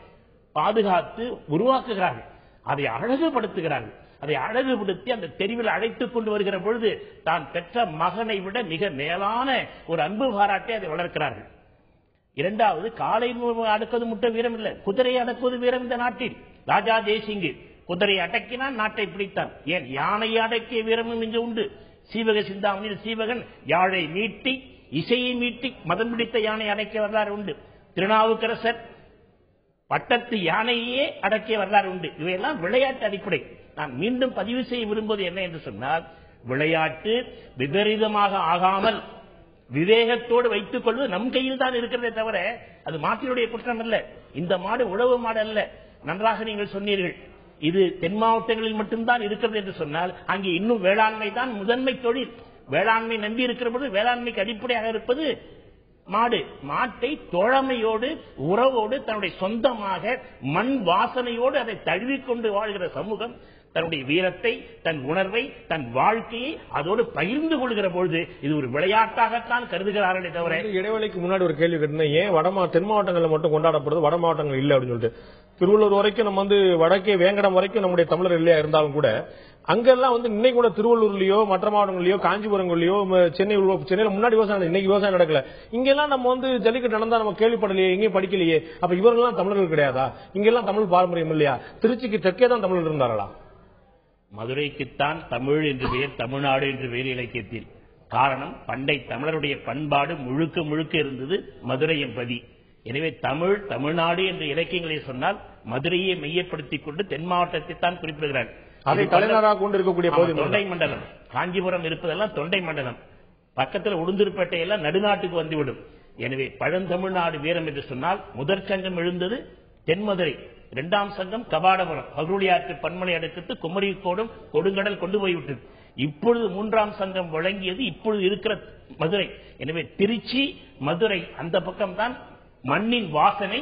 பாதுகாத்து உருவாக்குகிறார்கள். அதை அழகுபடுத்துகிறார்கள். அதை அழகுபடுத்தி அந்த தெருவில் அழைத்துக் கொண்டு வருகிற பொழுது தான் பெற்ற மகனை விட மிக மேலான ஒரு அன்பு பாராட்டி அதை வளர்க்கிறார்கள். இரண்டாவது, காளை அடக்குவது மட்டும் வீரம் இல்லை, குதிரை அடக்குவது வீரம் இந்த நாட்டில். ராஜா ஜெய்சிங் குதிரை அடக்கினான், நாட்டை பிடித்தான். ஏன் யானையை அடக்கிய வீரமும் இங்கு உண்டு. சீவக சிந்தாமணியில் சீவகன் யாழை மீட்டி இசையை மீட்டி மதம் பிடித்த யானை அடக்கிய வரலாறு உண்டு. திருநாவுக்கரசர் பட்டத்து யானையே அடக்கிய வரலாறு உண்டு. இவையெல்லாம் விளையாட்டு அடிப்படை. நான் மீண்டும் பதிவு செய்ய விரும்புவது என்ன என்று சொன்னால், விளையாட்டு விபரீதமாக ஆகாமல் விவேகத்தோடு வைத்துக் கொள்வது நம் கையில் தான் இருக்கிறதே தவிர அது மாட்டினுடைய குற்றம் அல்ல. இந்த மாடு உழவு மாடு அல்ல. நன்றாக நீங்கள் சொன்னீர்கள், இது தென் மாவட்டங்களில் மட்டும்தான் இருக்கிறது என்று சொன்னால் அங்கே இன்னும் வேளாண்மை தான் முதன்மை தொழில். வேளாண்மை நம்பி இருக்கிற போது வேளாண்மைக்கு அடிப்படையாக இருப்பது மாடு. மாட்டை தோழமையோடு உறவோடு தன்னுடைய சொந்தமாக மண் வாசனையோடு அதை தழுவிக்கொண்டு வாழ்கிற சமூகம் தன்னுடைய வீரத்தை, தன் உணர்வை, தன் வாழ்க்கையை அதோடு பகிர்ந்து கொள்கிற பொழுது இது ஒரு விளையாட்டாகத்தான் கருதுகிறார்களே தவிர. இடைவெளிக்கு முன்னாடி ஒரு கேள்வி கேட்டேன், ஏன் தென் மாவட்டங்களில் மட்டும் கொண்டாடப்படுறது, வட மாவட்டங்கள் இல்லை அப்படின்னு சொல்லிட்டு. திருவள்ளூர் வரைக்கும் நம்ம வந்து வடக்கே வேங்கடம் வரைக்கும் நம்முடைய தமிழர் இல்லையா இருந்தாலும் கூட அங்கெல்லாம் வந்து இன்னைக்கு கூட திருவள்ளூர்லயோ மற்ற மாவட்டங்களையோ காஞ்சிபுரங்களையோ சென்னையில முன்னாடி விவசாயம், இன்னைக்கு விவசாயம் நடக்கல. இங்கெல்லாம் நம்ம வந்து ஜல்லிக்கட்டு நடந்தா நம்ம கேள்விப்படலையே, எங்கேயும் படிக்கலையே. அப்ப இவர்கள்லாம் தமிழர்கள் கிடையாதா? இங்கெல்லாம் தமிழ் பாரம்பரியம் இல்லையா? திருச்சிக்கு தெற்கே தான் தமிழர் இருந்தார்களா? மதுரைக்குத்தான் தமிழ் என்று பெயர், தமிழ்நாடு என்று பெயர் இலக்கியத்தில். காரணம், பண்டை தமிழருடைய பண்பாடு முழுக்க முழுக்க இருந்தது மதுரை என்பதி. எனவே தமிழ், தமிழ்நாடு என்ற இலக்கியங்களை சொன்னால் மதுரையை மையப்படுத்திக் கொண்டு தென் மாவட்டத்தை தான் குறிப்பிடுகிறார். அதை தலைநகராக கொண்டு இருக்கக்கூடிய தொண்டை மண்டலம். காஞ்சிபுரம் இருப்பதெல்லாம் தொண்டை மண்டலம். பக்கத்தில் உளுந்தூர்பேட்டை எல்லாம் நடுநாட்டுக்கு வந்துவிடும். எனவே பழந்தமிழ்நாடு வீரம் என்று சொன்னால் முதற் சங்கம் எழுந்தது தென்மதுரை, இரண்டாம் சங்கம் கபாடபுரம், பகுளியாற்று பன்மலை அடுத்து குமரிக்கோடும் கொடுங்கடல் கொண்டு போய்விட்டது. இப்பொழுது மூன்றாம் சங்கம் வழங்கியது இப்பொழுது இருக்கிற மதுரை. எனவே திருச்சி, மதுரை அந்த பக்கம்தான் மண்ணின் வாசனை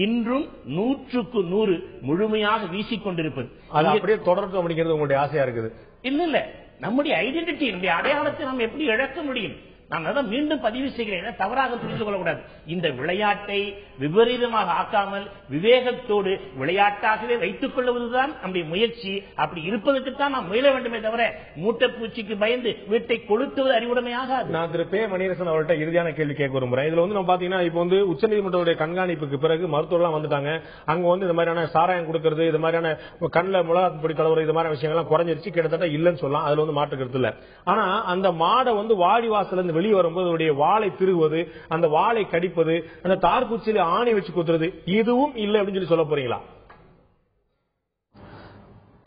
இன்றும் 100க்கு 100 முழுமையாக வீசிக்கொண்டிருப்பது. அது அப்படியே தொடர்ந்து அப்படிங்கிறது உங்களுடைய ஆசையா இருக்குது? இல்ல, நம்முடைய ஐடென்டிட்டி, நம்முடைய அடையாளத்தை நாம் எப்படி இழக்க முடியும்? நான் அதான் மீண்டும் பதிவு செய்கிறேன், தவறாக புரிந்து கொள்ளக்கூடாது. இந்த விளையாட்டை விபரீதமாக ஆக்காமல் விவேகத்தோடு விளையாட்டாகவே வைத்துக் கொள்வதுதான் நம்முடைய முயற்சி. அப்படி இருப்பதற்குத்தான் நாம் முயல வேண்டுமே தவிர மூட்டைப்பூச்சிக்கு பயந்து வீட்டை கொளுத்துவது அறிவுடைமையாக. நான் திரு பே மணியரசன் அவர்கிட்ட இறுதியான கேள்வி கேட்க விரும்புறேன். இதுல நம்ம பாத்தீங்கன்னா இப்ப உச்சநீதிமன்றத்துடைய கண்காணிப்புக்கு பிறகு மருத்துவர்லாம் வந்துட்டாங்க. அங்க இந்த மாதிரியான சாராயம் கொடுக்கறது, இது மாதிரியான கண்ணில் மிளகாத்தூள் கலவரம், இது மாதிரி விஷயங்கள்லாம் குறைஞ்சிருச்சு, கிட்டத்தட்ட இல்லைன்னு சொல்லலாம். அதுல மாற்று கருத்து இல்ல. ஆனா அந்த மாடை வாடிவாசல இருந்து வெளியே வரும்போது வாளை திருகுவது, அந்த வாளை கடிப்பது, அந்த தார்குச்சியில ஆணை வச்சு குத்துறது, இதுவும் இல்லை அப்படின்னு சொல்லி சொல்ல போறீங்களா?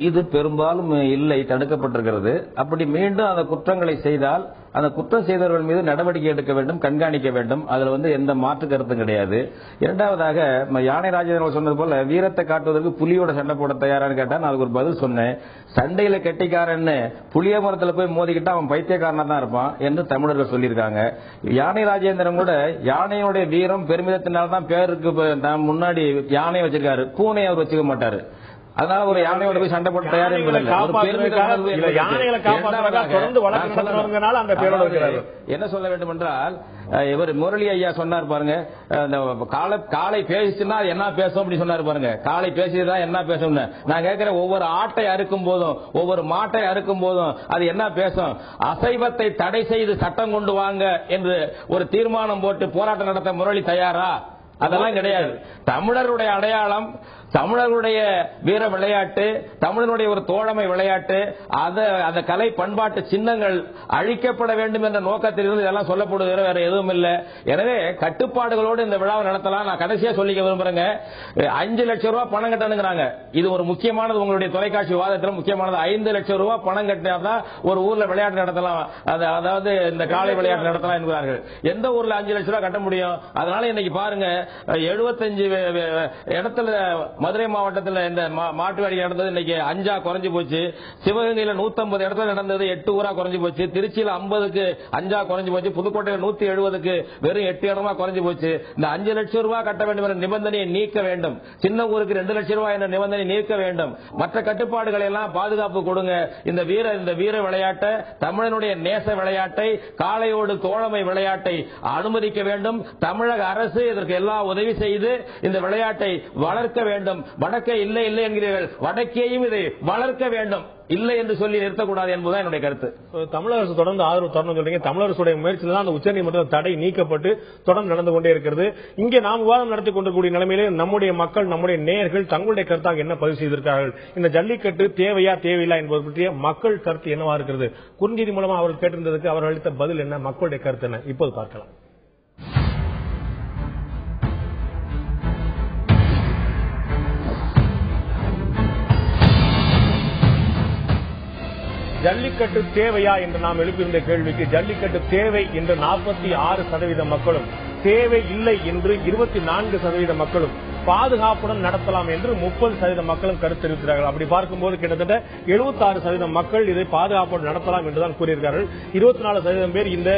இது பெரும்பாலும் இல்லை, தடுக்கப்பட்டிருக்கிறது. அப்படி மீண்டும் அந்த குற்றங்களை செய்தால் அந்த குற்றம் செய்தவர்கள் மீது நடவடிக்கை எடுக்க வேண்டும், கண்காணிக்க வேண்டும். அதுல எந்த மாற்று கருத்தும் கிடையாது. இரண்டாவதாக யானை ராஜேந்திரன் சொன்னது போல வீரத்தை காட்டுவதற்கு புலியோட சண்டை போட தயாரான்னு கேட்டா நான் அதுக்கு ஒரு பதில் சொன்னேன். சண்டையில கெட்டிக்காரன்னு புளிய மரத்துல போய் மோதிக்கிட்டா அவன் பைத்தியக்காரனா தான் இருப்பான் என்று தமிழர்கள் சொல்லியிருக்காங்க. யானை ராஜேந்திரன் கூட யானையோட வீரம் பெருமிதத்தினால்தான் பேருக்கு முன்னாடி யானை வச்சிருக்காரு, பூனை அவர் வச்சுக்க மாட்டாரு. அதனால ஒரு யானையோட போய் சண்டை போட்டு தயார் என்ன சொல்ல வேண்டும் என்றால், இவர் முரளி ஐயா சொன்னார் பாருங்க, காலை பேசிச்சுன்னா என்ன பேசும் அப்படி சொன்னார் பாருங்க. காலை பேசிதான் என்ன பேசும். நான் கேட்கிறேன், ஒவ்வொரு ஆட்டை அறுக்கும் போதும் ஒவ்வொரு மாட்டை அறுக்கும் போதும் அது என்ன பேசும்? அசைவத்தை தடை செய்து சட்டம் கொண்டு வாங்க என்று ஒரு தீர்மானம் போட்டு போராட்டம் நடத்த முரளி தயாரா? அதெல்லாம் கிடையாது. தமிழருடைய அடையாளம், தமிழர்களுடைய வீர விளையாட்டு, தமிழனுடைய ஒரு தோழமை விளையாட்டு, அந்த கலை பண்பாட்டு சின்னங்கள் அழிக்கப்பட வேண்டும் என்ற நோக்கத்தில் இருந்து இதெல்லாம் சொல்லப்படுகிற வேற எதுவும் இல்லை. எனவே கட்டுப்பாடுகளோடு இந்த விழாவை நடத்தலாம். நான் கடைசியா சொல்லிக்க விரும்புறேங்க, 5 லட்சம் ரூபாய் பணம் கட்டணுங்கிறாங்க. இது ஒரு முக்கியமானது, உங்களுடைய தொலைக்காட்சி விவாதத்தில் முக்கியமானது. 5 லட்சம் ரூபாய் பணம் கட்டினாதான் ஒரு ஊர்ல விளையாட்டு நடத்தலாம், அதாவது இந்த காலை விளையாட்டு நடத்தலாம் என்கிறார்கள். எந்த ஊர்ல 5 லட்சம் ரூபாய் கட்ட முடியும்? அதனால இன்னைக்கு பாருங்க, 75 இடத்துல மதுரை மாவட்டத்தில் இந்த மாட்டு வேடி நடந்தது இன்னைக்கு 5 குறைஞ்சு போச்சு. சிவகங்கையில் 150 இடத்துல நடந்தது 8 ஊரா குறைஞ்சு போச்சு. திருச்சியில் 50க்கு 5 குறைஞ்சு போச்சு. புதுக்கோட்டையில் 170க்கு வெறும் 8 இடமா குறைஞ்சு போச்சு. இந்த 5 லட்சம் ரூபாய் கட்ட வேண்டும் என்ற நிபந்தனையை நீக்க வேண்டும். சின்ன ஊருக்கு 2 லட்சம் ரூபாய் என்ற நிபந்தனை நீக்க வேண்டும். மற்ற கட்டுப்பாடுகளை எல்லாம் பாதுகாப்பு கொடுங்க. இந்த வீர விளையாட்டை, தமிழனுடைய நேச விளையாட்டை, காளையோடு தோழமை விளையாட்டை அனுமதிக்க வேண்டும். தமிழக அரசு இதற்கு எல்லா உதவி செய்து இந்த விளையாட்டை வளர்க்க வேண்டும். வடக்கே இல்லை இல்லை என்கிறீர்கள், வடக்கேயும் இதை வளர்க்க வேண்டும், இல்லை என்று சொல்லி நிறுத்தக்கூடாது என்பதுதான் என்னுடைய கருத்து. தமிழக அரசு தொடர்ந்து ஆதரவு தரணும் சொல்றீங்க. தமிழக அரசுடைய முயற்சியில் தான் அந்த உச்சநீதிமன்ற தடை நீக்கப்பட்டு தொடர்ந்து நடந்து கொண்டே இருக்கிறது. இங்கே நாம் விவாதம் நடத்தி கொண்டிருக்கூடிய நிலைமையிலே நம்முடைய மக்கள், நம்முடைய நேயர்கள் தங்களுடைய கருத்தாக என்ன பதிவு செய்திருக்கிறார்கள்? இந்த ஜல்லிக்கட்டு தேவையா தேவையில்லை என்பது பற்றிய மக்கள் கருத்து என்னவா இருக்கிறது? குறுஞ்செய்தி மூலமா அவர்கள் கேட்டிருந்ததுக்கு அவர்கள் அளித்த பதில் என்ன, மக்களுடைய கருத்து என்ன, இப்போது பார்க்கலாம். ஜல்லிக்கட்டு தேவையா என்று நாம் எழுப்பியிருந்த கேள்விக்கு ஜல்லிக்கட்டு தேவை என்று 46% மக்களும், தேவை இல்லை என்று 24% மக்களும், பாதுகாப்புடன் நடத்தலாம் என்று 30% மக்களும் கருத்து தெரிவிக்கிறார்கள். அப்படி பார்க்கும்போது கிட்டத்தட்ட 76% மக்கள் இதை பாதுகாப்புடன் நடத்தலாம் என்றுதான் கூறியிருக்கிறார்கள். 24% பேர் இந்த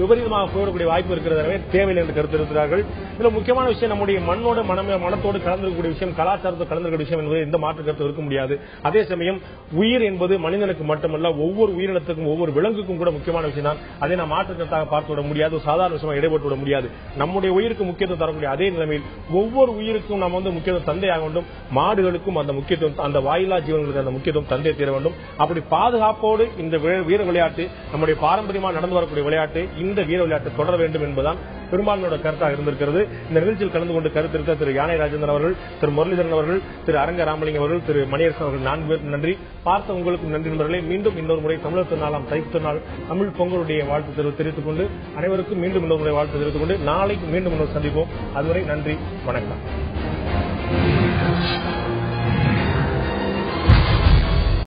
விபரீதமாக போகக்கூடிய வாய்ப்பு இருக்கிறது, தேவையில்லை என்று கருத்து இருக்கிறார்கள். இதுல முக்கியமான விஷயம், நம்முடைய மண்ணோடு மனத்தோடு கலந்திருக்கக்கூடிய விஷயம், கலாச்சாரத்தோடு கலந்திருக்கிற விஷயம் என்பது எந்த மாற்று கருத்து இருக்க முடியாது. அதே சமயம் உயிர் என்பது மனிதனுக்கு மட்டுமல்ல, ஒவ்வொரு உயிரினத்துக்கும் ஒவ்வொரு விலங்குக்கும் கூட முக்கியமான விஷயம் தான். அதை நாம் மாற்று கருத்தாக பார்த்து விட முடியாது, சாதாரண விஷயமாக இடைப்பட்டு விட முடியாது. நம்முடைய உயிருக்கு முக்கியத்துவம் தரக்கூடிய அதே நிலைமையில் ஒவ்வொரு உயிருக்கும் நாம் முக்கியத்துவம் தந்தையாக வேண்டும். மாடுகளுக்கும் அந்த முக்கியத்துவம், அந்த வாயிலா ஜீவன்களுக்கு அந்த முக்கியத்துவம் தந்தை தீர வேண்டும். அப்படி பாதுகாப்போடு இந்த வீர விளையாட்டு, நம்முடைய பாரம்பரியமாக நடந்து வரக்கூடிய விளையாட்டு, இந்த வீர விளையாட்டு தொடர வேண்டும் என்பதுதான் பெரும்பான்மையோட கருத்தாக இருந்திருக்கிறது. இந்த நிகழ்ச்சியில் கலந்து கொண்டு கருத்திருக்க திரு யானை ராஜேந்திரன் அவர்கள், திரு முரளிதரன் அவர்கள், திரு அரங்க ராமலிங்கம் அவர்கள், திரு மணியரசன் அவர்கள் 4 பேருக்கு நன்றி. பார்த்த உங்களுக்கு நன்றி நண்பர்களே. மீண்டும் இன்னொரு முறை தமிழர் திருநாளாம் தைப்பு திருநாள் தமிழ் பொங்கலுடைய வாழ்த்து தெரிவித்துக் கொண்டு அனைவருக்கும் மீண்டும் இன்னொரு முறை வாழ்த்து தெரிவித்துக் கொண்டு நாளைக்கு மீண்டும் இன்னொரு சந்திப்போம். அதுவரை நன்றி, வணக்கம்.